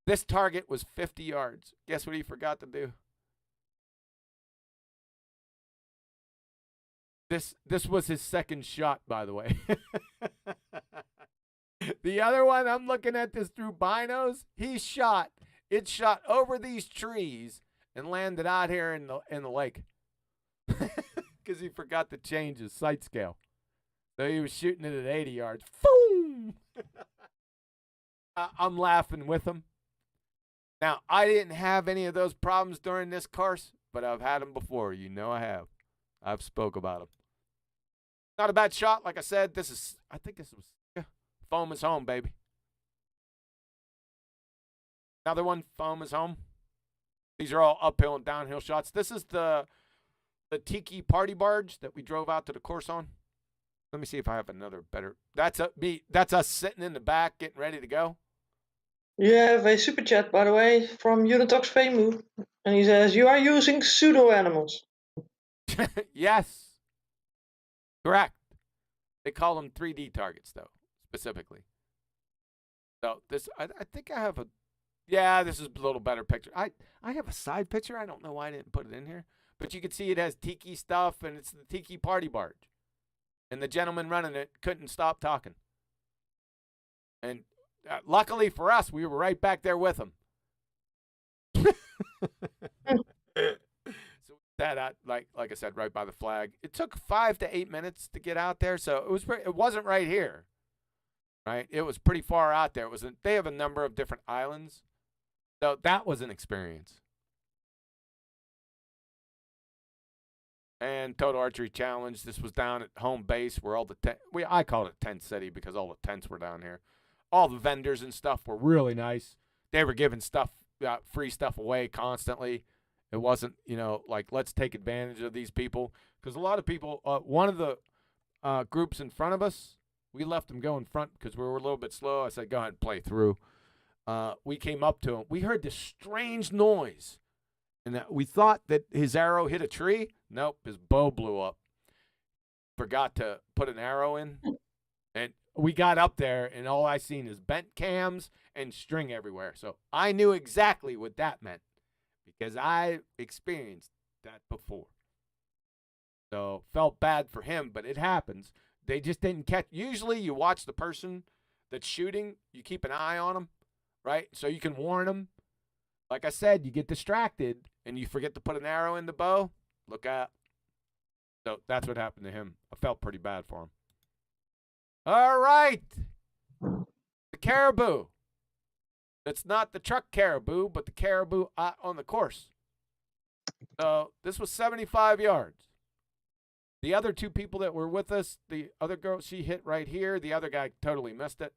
This target was 50 yards. Guess what he forgot to do? This was his second shot, by the way. The other one, I'm looking at this through binos. It shot over these trees and landed out here in the lake. Because he forgot to change his sight scale. So he was shooting it at 80 yards. Boom! I'm laughing with him. Now, I didn't have any of those problems during this course, but I've had them before. You know I have. I've spoke about them. Not a bad shot. Like I said, I think this was, foam is home, baby. Another one, foam is home. These are all uphill and downhill shots. This is the tiki party barge that we drove out to the course on. Let me see if I have another better. That's us sitting in the back getting ready to go. You have a super chat, by the way, from Unitox Femu, and he says, you are using pseudo animals. Yes. Correct. They call them 3D targets, though, specifically. So this, I think I have this is a little better picture. I have a side picture. I don't know why I didn't put it in here. But you can see it has tiki stuff, and it's the tiki party barge. And the gentleman running it couldn't stop talking. And luckily for us, we were right back there with him. So that, like I said, right by the flag. It took 5 to 8 minutes to get out there, so it wasn't right here, right? It was pretty far out there. They have a number of different islands, so that was an experience. And Total Archery Challenge. This was down at home base where all the I called it Tent City because all the tents were down here. All the vendors and stuff were really nice. They were giving free stuff away constantly. It wasn't, like, let's take advantage of these people. Because a lot of people, one of the groups in front of us, we left them go in front because we were a little bit slow. I said, go ahead and play through. We came up to him. We heard this strange noise. And we thought that his arrow hit a tree. Nope, his bow blew up. Forgot to put an arrow in. And we got up there, and all I seen is bent cams and string everywhere. So I knew exactly what that meant because I experienced that before. So felt bad for him, but it happens. They just didn't catch. Usually you watch the person that's shooting. You keep an eye on them, right? So you can warn them. Like I said, you get distracted, and you forget to put an arrow in the bow. Look out. So that's what happened to him. I felt pretty bad for him. All right. The caribou. It's not the truck caribou, but the caribou on the course. So this was 75 yards. The other two people that were with us, the other girl, she hit right here. The other guy totally missed it.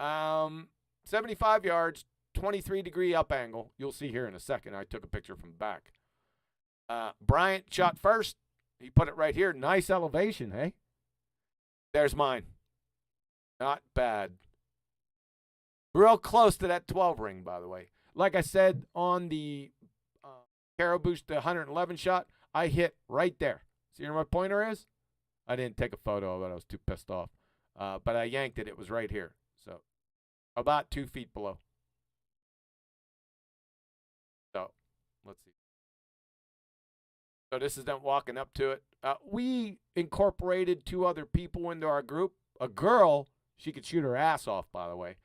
75 yards, 23-degree up angle. You'll see here in a second. I took a picture from back. Bryant shot first. He put it right here. Nice elevation, hey? There's mine. Not bad. Real close to that 12 ring, by the way. Like I said, on the caribou, the 111 shot, I hit right there. See where my pointer is? I didn't take a photo of it. I was too pissed off. But I yanked it. It was right here. So about 2 feet below. So let's see. So this is them walking up to it. We incorporated 2 other people into our group. A girl, she could shoot her ass off, by the way,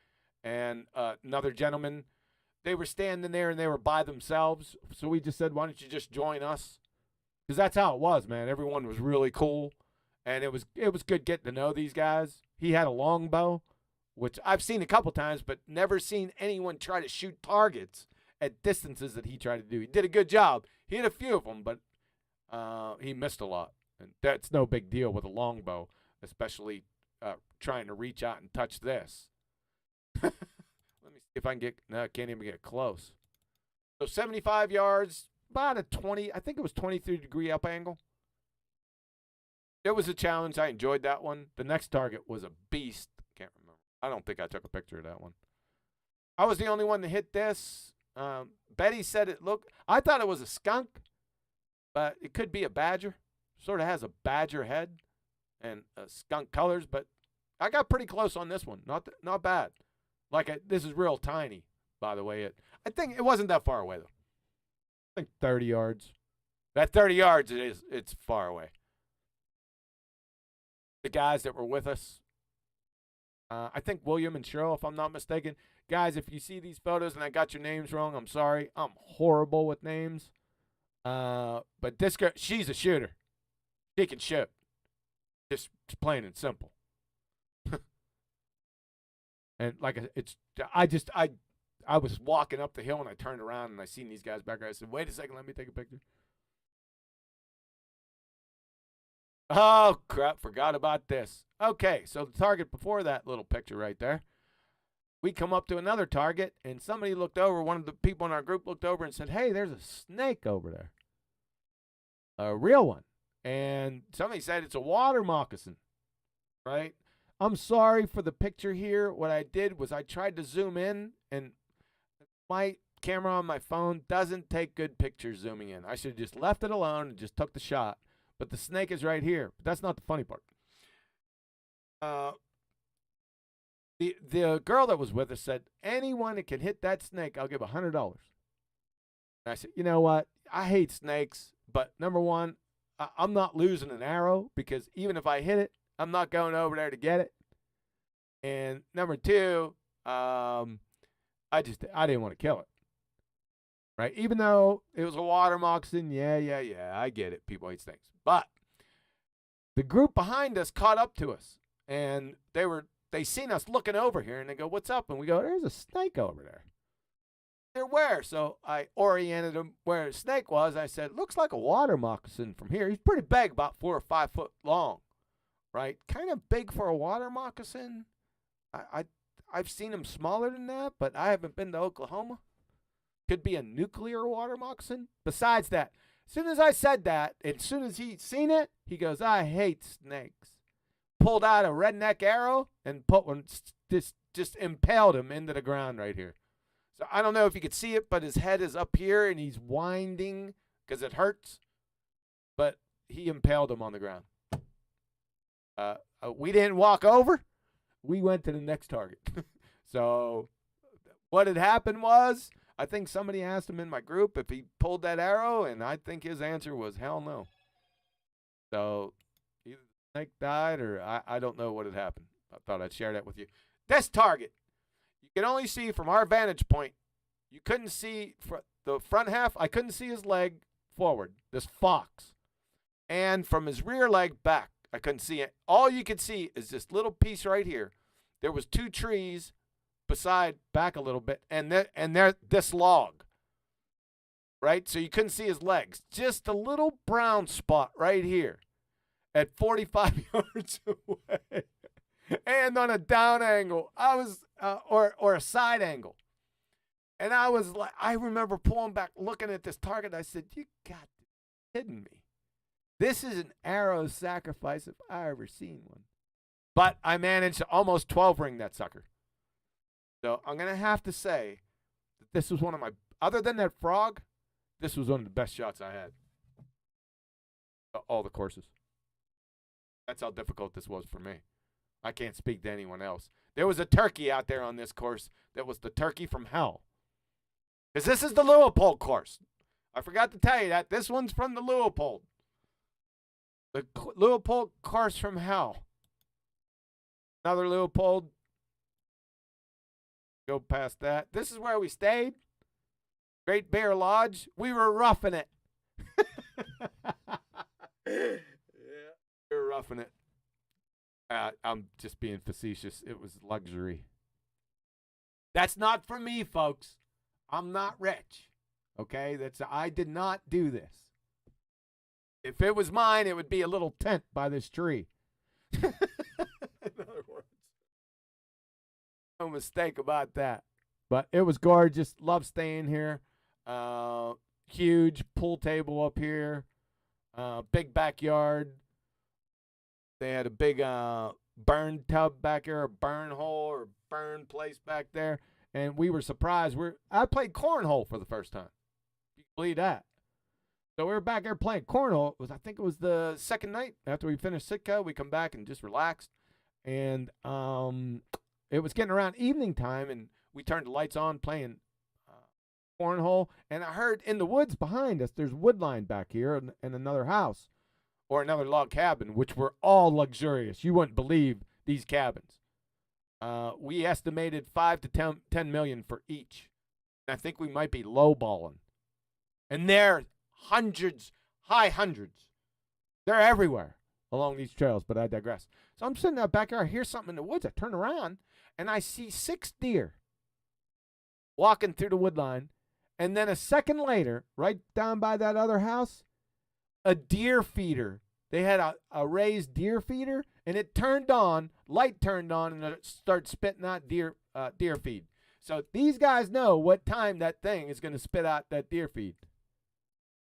and another gentleman. They were standing there and they were by themselves. So we just said, why don't you just join us? Because that's how it was, man. Everyone was really cool, and it was good getting to know these guys. He had a longbow, which I've seen a couple times, but never seen anyone try to shoot targets at distances that he tried to do. He did a good job. He hit a few of them, but he missed a lot. And that's no big deal with a longbow, especially trying to reach out and touch this. Let me see if I can get, no, I can't even get close. So 75 yards, about a 20, I think it was 23-degree up angle. It was a challenge. I enjoyed that one. The next target was a beast. Can't remember. I don't think I took a picture of that one. I was the only one to hit this. Betty said it looked, I thought it was a skunk, but it could be a badger. Sort of has a badger head and skunk colors, but I got pretty close on this one. Not bad. This is real tiny, by the way. I think it wasn't that far away, though. I think 30 yards. At 30 yards, it's far away. The guys that were with us, I think William and Cheryl, if I'm not mistaken. Guys, if you see these photos and I got your names wrong, I'm sorry. I'm horrible with names. But this girl, she's a shooter. She can shoot. Just plain and simple. And I was walking up the hill and I turned around and I seen these guys back there. I said, wait a second, let me take a picture. Oh, crap, forgot about this. Okay, so the target before that little picture right there, we come up to another target, and somebody looked over, one of the people in our group looked over and said, hey, there's a snake over there. A real one. And somebody said it's a water moccasin, right? I'm sorry for the picture here. What I did was I tried to zoom in, and my camera on my phone doesn't take good pictures zooming in. I should have just left it alone and just took the shot. But the snake is right here. But that's not the funny part. The girl that was with us said, anyone that can hit that snake, I'll give $100. And I said, you know what? I hate snakes, but number one, I'm not losing an arrow because even if I hit it, I'm not going over there to get it. And number two, I didn't want to kill it. Right? Even though it was a water moccasin, yeah, I get it. People hate snakes. But the group behind us caught up to us, and they seen us looking over here, and they go, what's up? And we go, there's a snake over there. They're where? So I oriented them where the snake was. I said, looks like a water moccasin from here. He's pretty big, about 4 or 5 foot long, right? Kind of big for a water moccasin. I've seen them smaller than that, but I haven't been to Oklahoma. Could be a nuclear water moccasin. Besides that, as soon as I said that, as soon as he seen it, he goes, I hate snakes. Pulled out a redneck arrow and put one, just impaled him into the ground right here. So I don't know if you could see it, but his head is up here and he's winding because it hurts. But he impaled him on the ground. We didn't walk over. We went to the next target. So what had happened was, I think somebody asked him in my group if he pulled that arrow, and I think his answer was hell no. So either the snake died or I don't know what had happened. I thought I'd share that with you. This target, you can only see from our vantage point. You couldn't see the front half. I couldn't see his leg forward, this fox. And from his rear leg back, I couldn't see it. All you could see is this little piece right here. There was 2 trees back a little bit, and this log, right? So you couldn't see his legs. Just a little brown spot right here at 45 yards away. And on a down angle, I was, or a side angle. And I was like, I remember pulling back, looking at this target. I said, you got to be kidding me. This is an arrow sacrifice if I ever seen one. But I managed to almost 12 ring that sucker. So I'm going to have to say that this was one of my, other than that frog, this was one of the best shots I had. All the courses. That's how difficult this was for me. I can't speak to anyone else. There was a turkey out there on this course that was the turkey from hell. Because this is the Louisville course. I forgot to tell you that. This one's from the Leopold. The Leopold Course from Hell. Another Leopold. Go past that. This is where we stayed. Great Bear Lodge. We were roughing it. Yeah, we were roughing it. I'm just being facetious. It was luxury. That's not for me, folks. I'm not rich. Okay? I did not do this. If it was mine, it would be a little tent by this tree. In other words. No mistake about that. But it was gorgeous. Love staying here. Huge pool table up here. Big backyard. They had a big burn tub back here, a burn hole or burn place back there. And we were surprised. I played cornhole for the first time. You can believe that. So we were back there playing cornhole. I think it was the second night after we finished Sitka. We come back and just relaxed. And it was getting around evening time, and we turned the lights on playing cornhole. And I heard in the woods behind us, there's wood line back here and another house or another log cabin, which were all luxurious. You wouldn't believe these cabins. We estimated 5 to 10 million for each. And I think we might be lowballing. And they're hundreds, high hundreds. They're everywhere along these trails, but I digress. So I'm sitting out back there. I hear something in the woods. I turn around, and I see 6 deer walking through the wood line. And then a second later, right down by that other house, a deer feeder. They had a raised deer feeder, and it turned on, light turned on, and it started spitting out deer feed. So these guys know what time that thing is going to spit out that deer feed.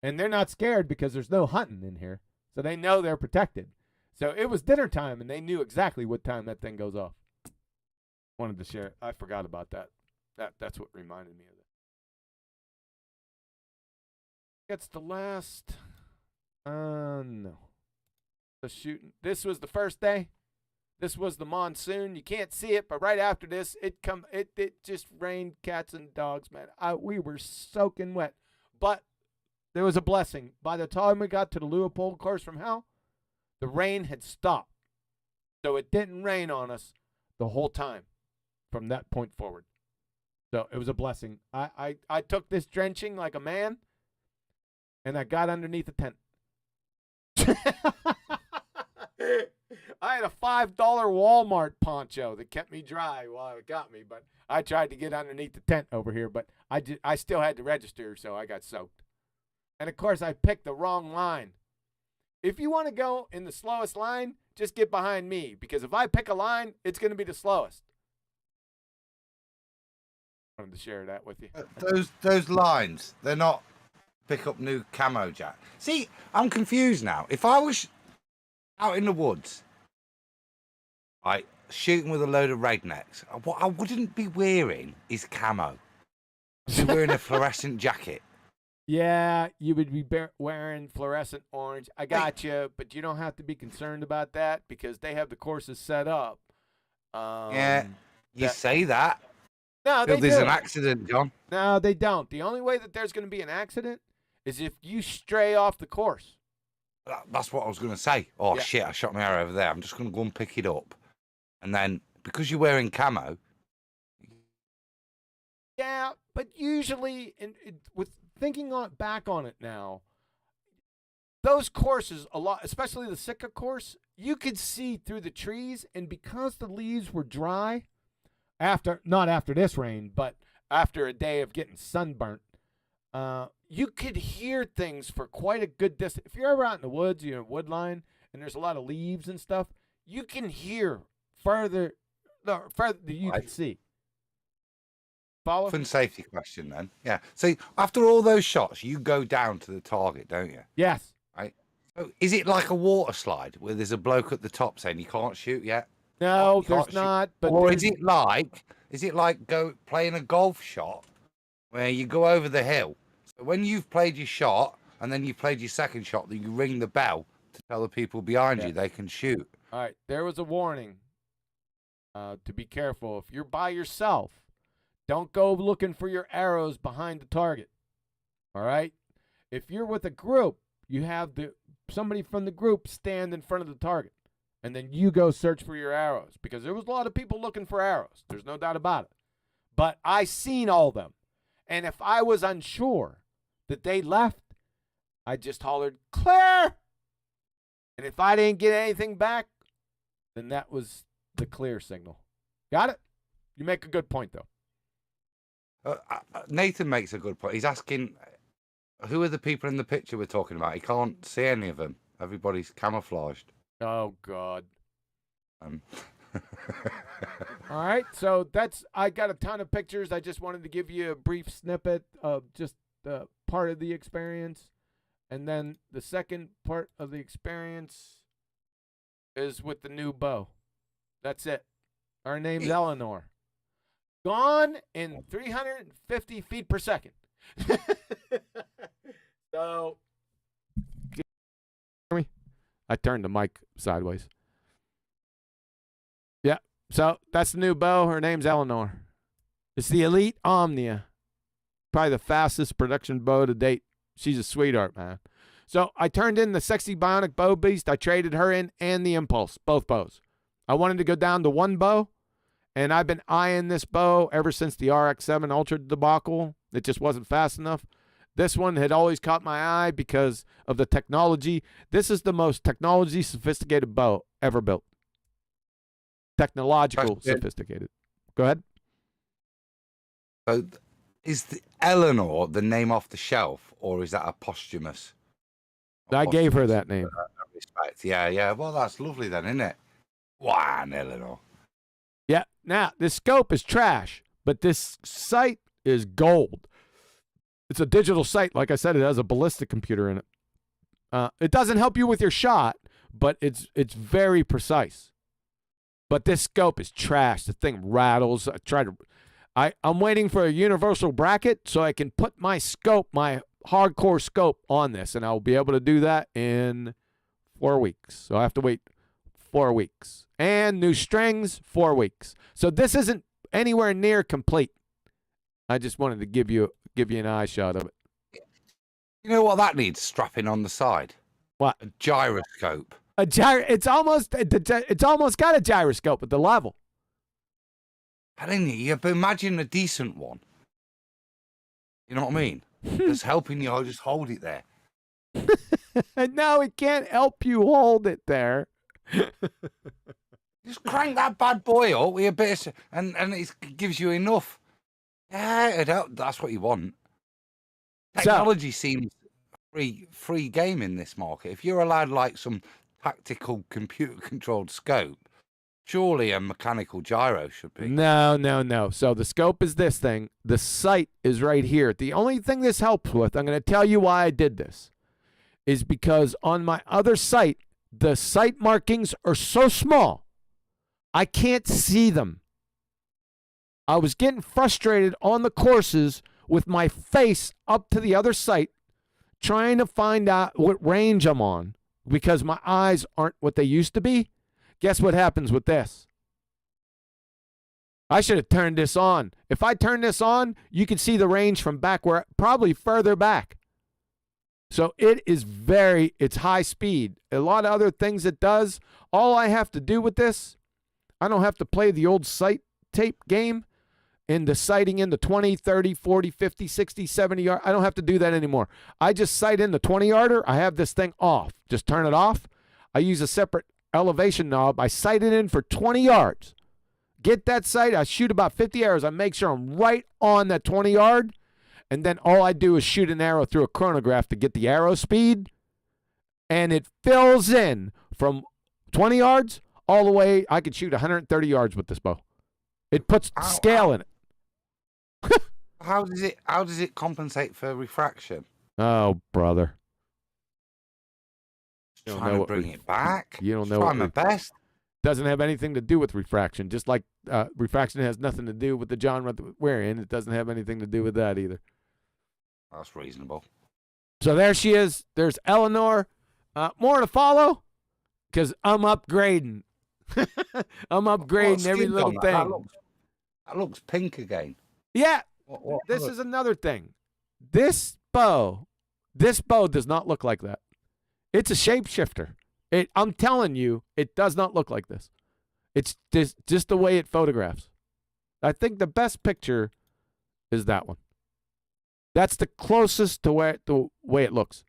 And they're not scared because there's no hunting in here. So they know they're protected. So it was dinner time, and they knew exactly what time that thing goes off. Wanted to share it. I forgot about that. That's what reminded me of it. It's the last. No. The shooting. This was the first day. This was the monsoon. You can't see it, but right after this, it just rained cats and dogs, man. We were soaking wet. But there was a blessing. By the time we got to the Leopold Course from Hell, the rain had stopped. So it didn't rain on us the whole time from that point forward. So it was a blessing. I took this drenching like a man, and I got underneath the tent. I had a $5 Walmart poncho that kept me dry while it got me, but I tried to get underneath the tent over here, but I still had to register, so I got soaked. And, of course, I picked the wrong line. If you want to go in the slowest line, just get behind me, because if I pick a line, it's going to be the slowest. I wanted to share that with you. Those lines, they're not pick up new camo jack. See, I'm confused now. If I was out in the woods, shooting with a load of rednecks, what I wouldn't be wearing is camo. I'd be wearing a fluorescent jacket. Yeah, you would be wearing fluorescent orange. I got you, but you don't have to be concerned about that because they have the courses set up. Yeah, you say that. No, they there's do. an accident, John. No, they don't. The only way that there's going to be an accident is if you stray off the course. That's what I was going to say. Oh, Yeah. shit, I shot my arrow over there. I'm just going to go and pick it up. And then, because you're wearing camo... Yeah, but usually, with thinking back on it now, those courses, a lot, especially the Sitka course, you could see through the trees, and because the leaves were dry, not after this rain, but after a day of getting sunburnt, you could hear things for quite a good distance. If you're ever out in the woods, you're in a wood line, and there's a lot of leaves and stuff, you can hear further than you can see. Follow? Fun safety question then. Yeah. So after all those shots, you go down to the target, don't you? Yes. Right. So is it like a water slide where there's a bloke at the top saying you can't shoot yet? No, You can't there's not. But or is it like playing a golf shot where you go over the hill? So when you've played your shot and then you've played your second shot, then you ring the bell to tell the people behind you they can shoot. All right. There was a warning to be careful. If you're by yourself, don't go looking for your arrows behind the target. All right? if you're with a group, you have somebody from the group stand in front of the target, and then you go search for your arrows, because there was a lot of people looking for arrows. There's no doubt about it. But I seen all of them, and if I was unsure that they left, I just hollered, clear! And if I didn't get anything back, then that was the clear signal. Got it? You make a good point, though. Nathan makes a good point. He's asking, who are the people in the picture we're talking about? He can't see any of them. Everybody's camouflaged. Oh, God. All right, so I got a ton of pictures. I just wanted to give you a brief snippet of just part of the experience. And then the second part of the experience is with the new bow. That's it. Her name's Eleanor. Gone in 350 feet per second. So, I turned the mic sideways. Yeah, so that's the new bow. Her name's Eleanor. It's the Elite Omnia. Probably the fastest production bow to date. She's a sweetheart, man. So I turned in the Sexy Bionic Bow Beast. I traded her in and the Impulse, both bows. I wanted to go down to one bow, and I've been eyeing this bow ever since the RX-7 Ultra debacle. It just wasn't fast enough. This one had always caught my eye because of the technology. This is the most technology sophisticated bow ever built. Technological sophisticated. Go ahead. So is the Eleanor the name off the shelf, or is that a posthumous? I gave her that name. Respect. Yeah. Well, that's lovely then, isn't it? Wow, Eleanor. Yeah. Now, this scope is trash, but this sight is gold. It's a digital sight. Like I said, it has a ballistic computer in it. It doesn't help you with your shot, but it's very precise. But this scope is trash. The thing rattles. I'm waiting for a universal bracket so I can put my scope, my hardcore scope, on this, and I'll be able to do that in 4 weeks. So I have to wait 4 weeks. And new strings, 4 weeks. So this isn't anywhere near complete. I just wanted to give you an eye shot of it. You know what that needs strapping on the side? What? A gyroscope. It's almost got a gyroscope at the level. Telling you, but imagine a decent one. You know what I mean? Just helping you, I'll just hold it there. No, it can't help you hold it there. Just crank that bad boy up with a bit of, and it gives you enough. Yeah, that's what you want. Technology seems free game in this market. If you're allowed like some tactical computer-controlled scope, surely a mechanical gyro should be. No. So the scope is this thing. The sight is right here. The only thing this helps with, I'm going to tell you why I did this, is because on my other sight, the sight markings are so small, I can't see them. I was getting frustrated on the courses with my face up to the other sight, trying to find out what range I'm on because my eyes aren't what they used to be. Guess what happens with this? I should have turned this on. If I turn this on, you can see the range from back where, probably further back. So it's high speed. A lot of other things it does. All I have to do with this, I don't have to play the old sight tape game in the sighting in the 20, 30, 40, 50, 60, 70 yard. I don't have to do that anymore. I just sight in the 20 yarder. I have this thing off. Just turn it off. I use a separate elevation knob. I sight it in for 20 yards. Get that sight. I shoot about 50 arrows. I make sure I'm right on that 20 yard. And then all I do is shoot an arrow through a chronograph to get the arrow speed. And it fills in from 20 yards all the way. I could shoot 130 yards with this bow. It puts scale in it. How does it compensate for refraction? Oh, brother. Trying to bring it back. You don't know. Try my best. Doesn't have anything to do with refraction. Just like refraction has nothing to do with the genre that we're in, it doesn't have anything to do with that either. That's reasonable. So there she is. There's Eleanor. More to follow because I'm upgrading. I'm upgrading every little thing. That looks pink again. Yeah. This is another thing. This bow This bow does not look like that. It's a shapeshifter. I'm telling you, it does not look like this. It's just the way it photographs. I think the best picture is that one. That's the closest to the way it looks.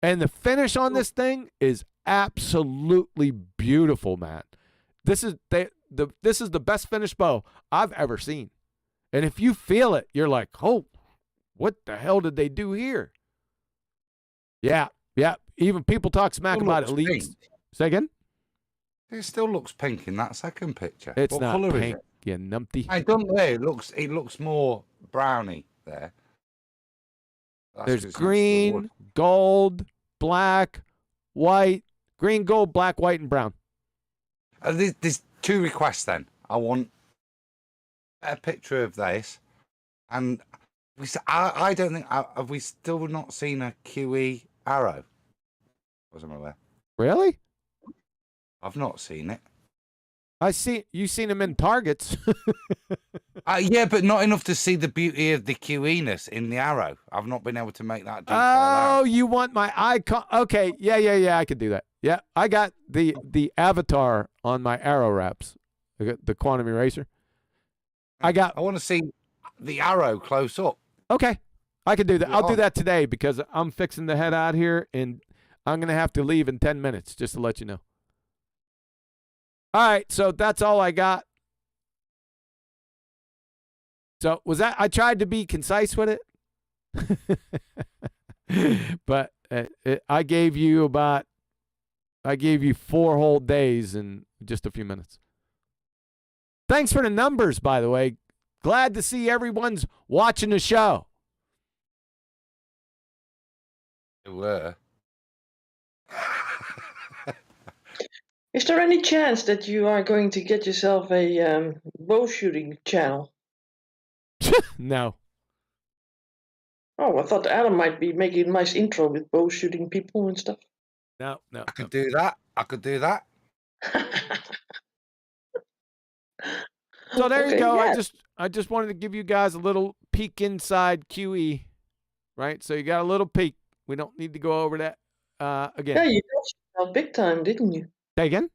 And the finish on this thing is absolutely beautiful, man. This is the best finished bow I've ever seen. And if you feel it, you're like, oh, what the hell did they do here? Yeah. Even people talk smack about it. Leaks. Say again? It still looks pink in that second picture. It's what not colour pink, is it? you numpty. I don't know. It looks more browny there. That's There's 'cause it's green, wood. gold, black, white. Green, gold, black, white, and brown. There's 2 requests then. I want a picture of this, and I don't think have we still not seen a QE arrow? Wasn't aware. Really? I've not seen it. You've seen them in targets. Yeah, but not enough to see the beauty of the QE-ness in the arrow. I've not been able to make that detail out. Oh, you want my icon? Okay, yeah, I could do that. Yeah, I got the avatar on my arrow wraps, the quantum eraser. I want to see the arrow close up. Okay, I can do that. Yeah. I'll do that today because I'm fixing to head out here, and I'm going to have to leave in 10 minutes, just to let you know. All right, so that's all I got. So I tried to be concise with it, but I gave you 4 whole days in just a few minutes. Thanks for the numbers, by the way. Glad to see everyone's watching the show. They were. Is there any chance that you are going to get yourself a bow shooting channel? No. Oh, I thought Adam might be making a nice intro with bow shooting people and stuff. No. I could do that. So there you Okay, go. yeah. I just wanted to give you guys a little peek inside QE, right? So you got a little peek. We don't need to go over that again. Yeah, you doxed yourself big time, didn't you? Say again?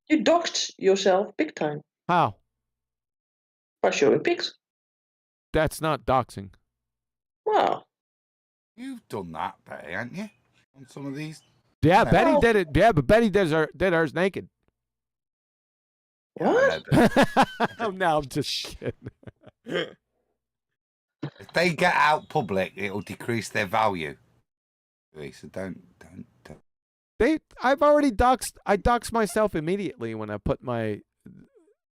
You doxed yourself big time How? by showing pics. That's not doxing. Wow. You've done that, Betty, haven't you? On some of these. Yeah, No. Betty did it. Yeah, but Betty did hers naked. What? No, I'm just kidding. If they get out public, it'll decrease their value. So don't. I've already doxed. I doxed myself immediately when I put my.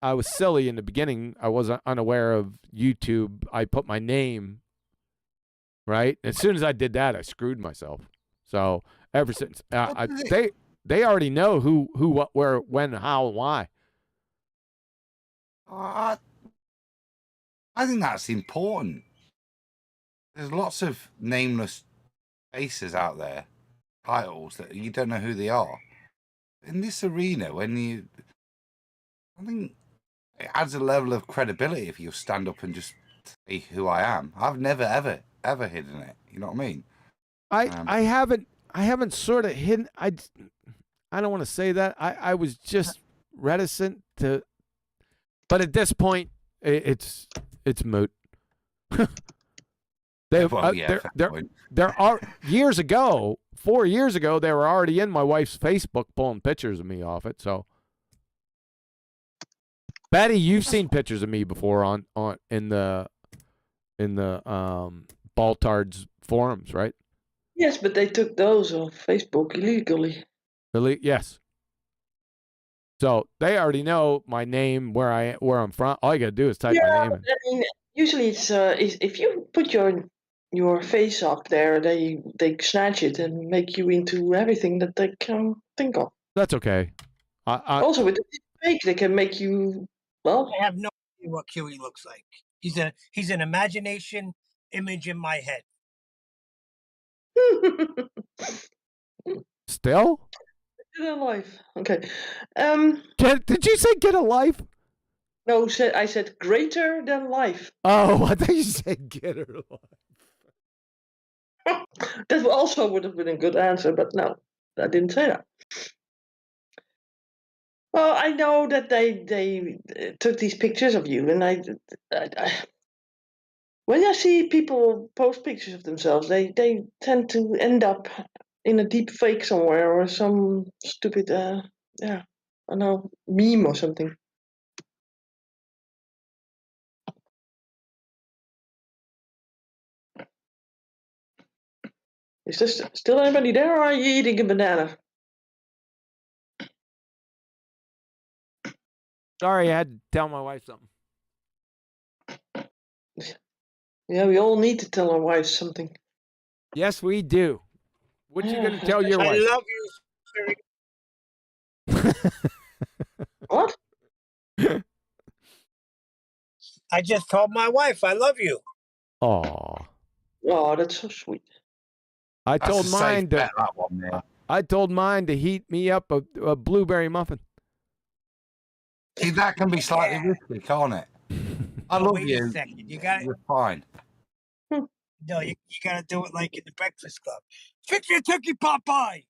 I was silly in the beginning. I was unaware of YouTube. I put my name. Right. As soon as I did that, I screwed myself. So ever since they already know who, what, where, when, how, and why. I think that's important. There's lots of nameless faces out there, titles that you don't know who they are. In this arena, I think it adds a level of credibility if you stand up and just say who I am. I've never ever hidden it. You know what I mean? I haven't sort of hidden. I don't want to say that. I was just reticent to. But at this point, it's moot. There are years ago, 4 years ago, they were already in my wife's Facebook pulling pictures of me off it. So, Betty, you've seen pictures of me before in the Baltards forums, right? Yes, but they took those off Facebook illegally. Yes. So they already know my name, where I'm from. All you gotta do is type my name in. I mean, usually it's if you put your face up there, they snatch it and make you into everything that they can think of. That's okay. Also, with the fake, they can make you. Well, I have no idea what QE looks like. He's an imagination image in my head. Still? Get a life. Okay. Did you say get a life? No, I said greater than life. Oh, I thought you said get her life. That also would have been a good answer, but no, I didn't say that. Well, I know that they took these pictures of you, and I when I see people post pictures of themselves, they tend to end up in a deep fake somewhere or some stupid I don't know, meme or something. Is there still anybody there, or are you eating a banana? Sorry, I had to tell my wife something. Yeah, we all need to tell our wives something. Yes, we do. What you gonna tell your I wife? love you. What? I just told my wife I love you. Aw. Oh, that's so sweet. I That's told a mine safe to. bet, that one, Neil. I told mine to heat me up a blueberry muffin. See, that can be slightly Yeah. risky, can't it? I love Wait you. a second. You got You're fine. no. You got to do it like in the Breakfast Club. Fix your turkey pot pie.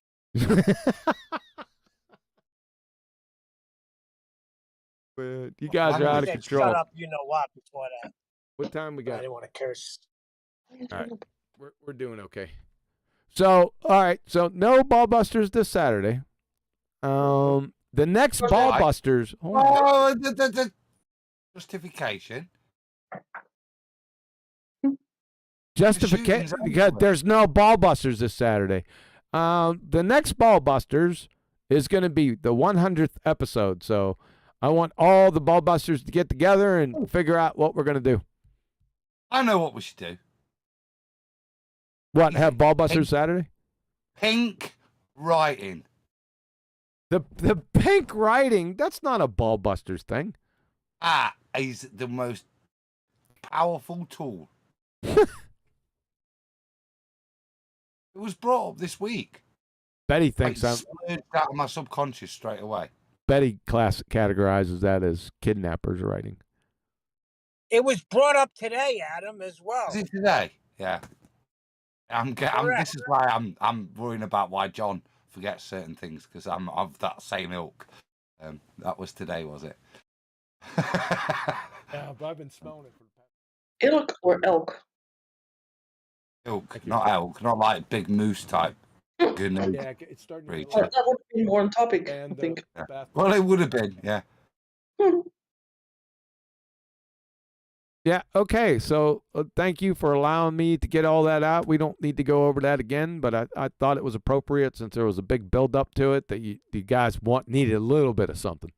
But you guys are I out of Said, control. Shut up. You know what? Before that, What time we I got? didn't want to curse. All right. We're doing okay. So, all right. So, no Ballbusters this Saturday. The next Okay. Ballbusters. Hold on. Oh, the justification. Justification. shootings Because everywhere. there's no Ballbusters this Saturday. The next Ballbusters is going to be the 100th episode. So, I want all the Ballbusters to get together and figure out what we're going to do. I know what we should do. What? Have Ballbusters Pink. Saturday? Pink writing. The pink writing, that's not a Ballbusters thing. That is the most powerful tool. It was brought up this week. Betty thinks Like, I'm. slurred out of my subconscious straight away. Betty categorizes that as kidnappers writing. It was brought up today, Adam, as well. Is it today? Yeah. Correct. This is why I'm worrying about why John forgets certain things, because I'm of that same ilk. That was today, was it? Yeah, but I've been smelling it for the past. Ilk or elk? Ilk, not elk, not like big moose type. Good news. Yeah, it's starting to Reach get it. That would be more on topic, and I think. Yeah. Well, it would have been, yeah. Yeah, okay. So thank you for allowing me to get all that out. We don't need to go over that again, but I thought it was appropriate since there was a big build up to it that you guys needed a little bit of something.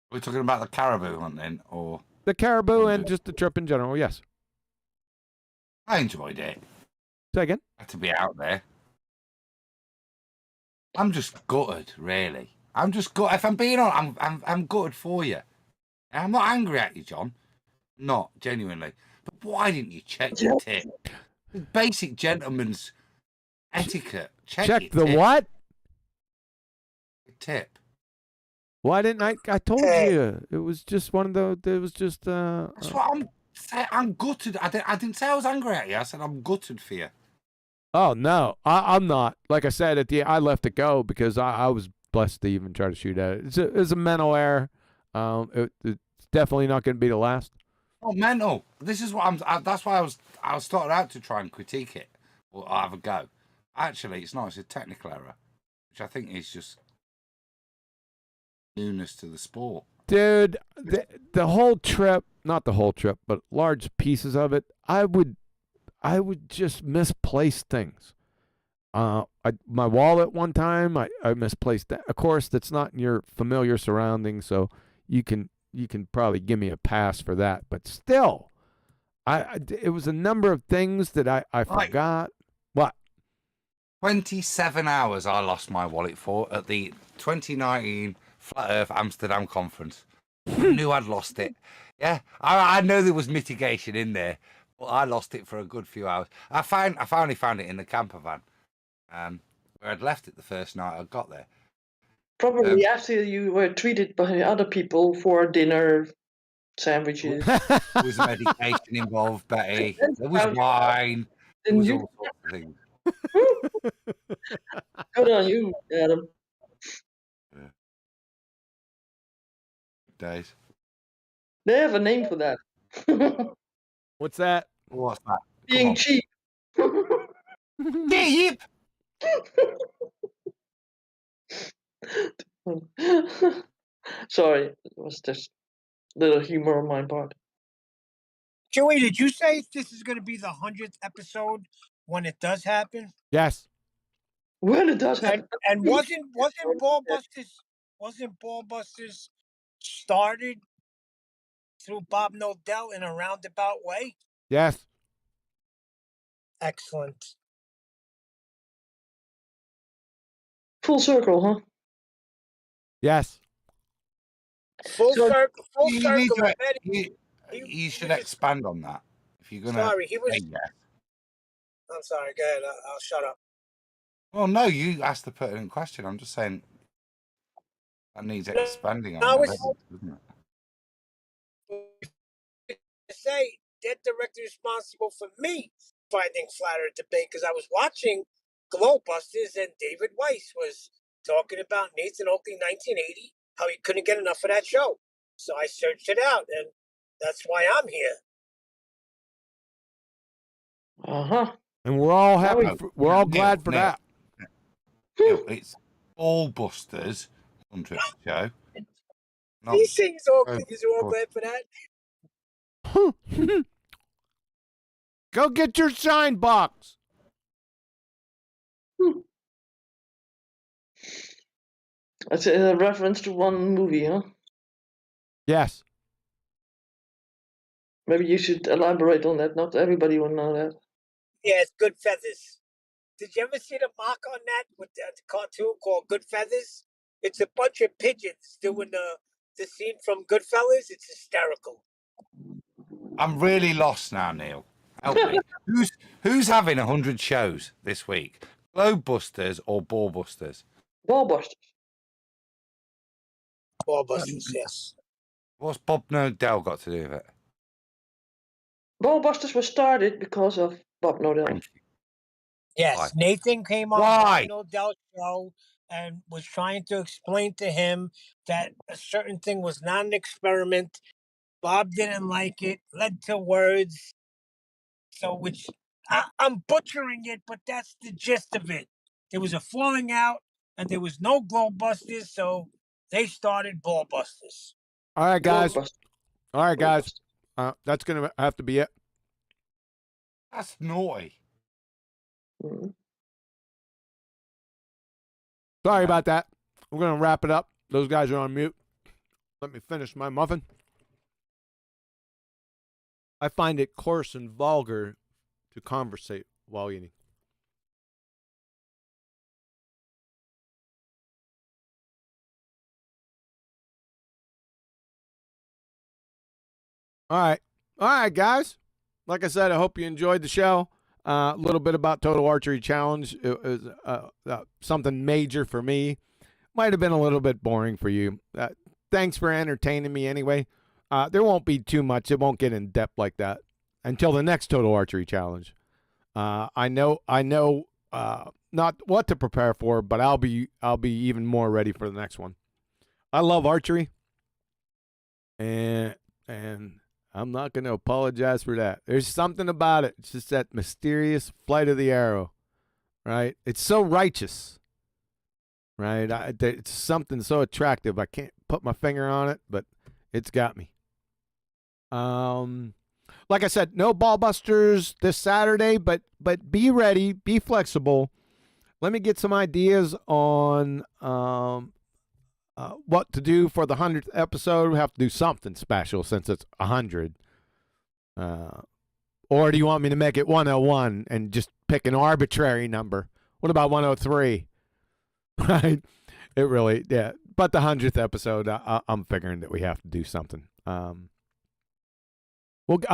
We're talking about the caribou hunting, or The caribou and just the trip in general, yes. I enjoyed it. Say again? Had to be out there. I'm just gutted, really. I'm just gutted. If I'm being honest, I'm gutted for you. I'm not angry at you, John. Not genuinely. But why didn't you check your tip? Basic gentleman's etiquette. Check your the tip. what? Your tip. Why didn't I told you. It was just one of the it was just That's what I'm saying. I'm gutted. I didn't say I was angry at you. I said I'm gutted for you. Oh no, I'm not. Like I said I left it go because I was blessed to even try to shoot at it. It's a mental error. It's definitely not going to be the last. Oh, mental. This is what that's why I started out to try and critique it or have a go. Actually, it's not. It's a technical error, which I think is just newness to the sport. Dude, the whole trip, not the whole trip, but large pieces of it, I would just misplace things. My wallet one time, I misplaced that. Of course, that's not in your familiar surroundings, so you can probably give me a pass for that. But still, it was a number of things that I forgot. What? 27 hours I lost my wallet for at the 2019 Flat Earth Amsterdam conference. I knew I'd lost it. Yeah, I know there was mitigation in there, but I lost it for a good few hours. I finally found it in the camper van, where I'd left it the first night I got there. Probably after you were treated by other people for dinner sandwiches. There was medication involved, Betty. There was wine. There Didn't was you? all sorts of things. Good on you, Adam. Days. They have a name for that. What's that? What's that? Being cheap. Cheap. Sorry, it was just little humor on my part. Joey, did you say this is going to be the 100th episode when it does happen? Yes. When it does happen. And wasn't Ballbusters started through Bob Nodel in a roundabout way? Yes. Excellent. Full circle, huh? Yes. Full So- circle. Full You circle. need to- I bet You should expand on that if you're gonna. Sorry, he was. say yes. I'm sorry. Go ahead. I'll shut up. Well, no, you asked the pertinent question. I'm just saying that needs expanding on. I was- Doesn't it? Say they're directly responsible for me finding Flat Earth debate because I was watching Glowbusters and David Weiss was talking about Nathan Oakley 1980, how he couldn't get enough of that show. So I searched it out, and that's why I'm here. Uh-huh. And we're all happy. No, We're all no, glad for no. that. It's Ballbusters 100th show. Not He sings Oakley Oh, because you're all oh. glad for that. Go get your sign box. That's a reference to one movie, huh? Yes. Maybe you should elaborate on that. Not everybody will know that. Yeah, it's Good Feathers. Did you ever see the mock on that with the cartoon called Good Feathers? It's a bunch of pigeons doing the scene from Goodfellas. It's hysterical. I'm really lost now, Neil. Help me. Who's having 100 shows this week? Glowbusters or Ballbusters? Ballbusters. Ballbusters, yes. What's Bob Nodel got to do with it? Ballbusters was started because of Bob Nodel. Thank you. Yes, Why? Nathan came on Why? Bob Nodel's show and was trying to explain to him that a certain thing was not an experiment. Bob didn't like it, led to words. So, which I'm butchering it, but that's the gist of it. There was a falling out, and there was no Glowbusters, so they started Ballbusters. All right, guys. Ballbusters. All right, guys. That's going to have to be it. That's naughty. Mhm. Sorry about that. We're going to wrap it up. Those guys are on mute. Let me finish my muffin. I find it coarse and vulgar to conversate while eating. All right. All right, guys. Like I said, I hope you enjoyed the show. A little bit about Total Archery Challenge. It was something major for me. Might have been a little bit boring for you. Thanks for entertaining me anyway. There won't be too much. It won't get in depth like that until the next Total Archery Challenge. I know not what to prepare for, but I'll be even more ready for the next one. I love archery, and I'm not going to apologize for that. There's something about it. It's just that mysterious flight of the arrow, right? It's so righteous, right? It's something so attractive. I can't put my finger on it, but it's got me. Like I said, no Ballbusters this Saturday, but be ready, be flexible. Let me get some ideas on what to do for the 100th episode. We have to do something special since it's 100. Or do you want me to make it 101 and just pick an arbitrary number? What about 103? Right? It really, yeah. But the 100th episode, I'm figuring that we have to do something. I'll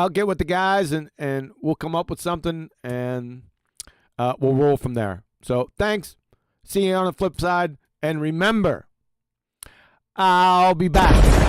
get with the guys and we'll come up with something and we'll roll from there. So thanks. See you on the flip side. And remember, I'll be back.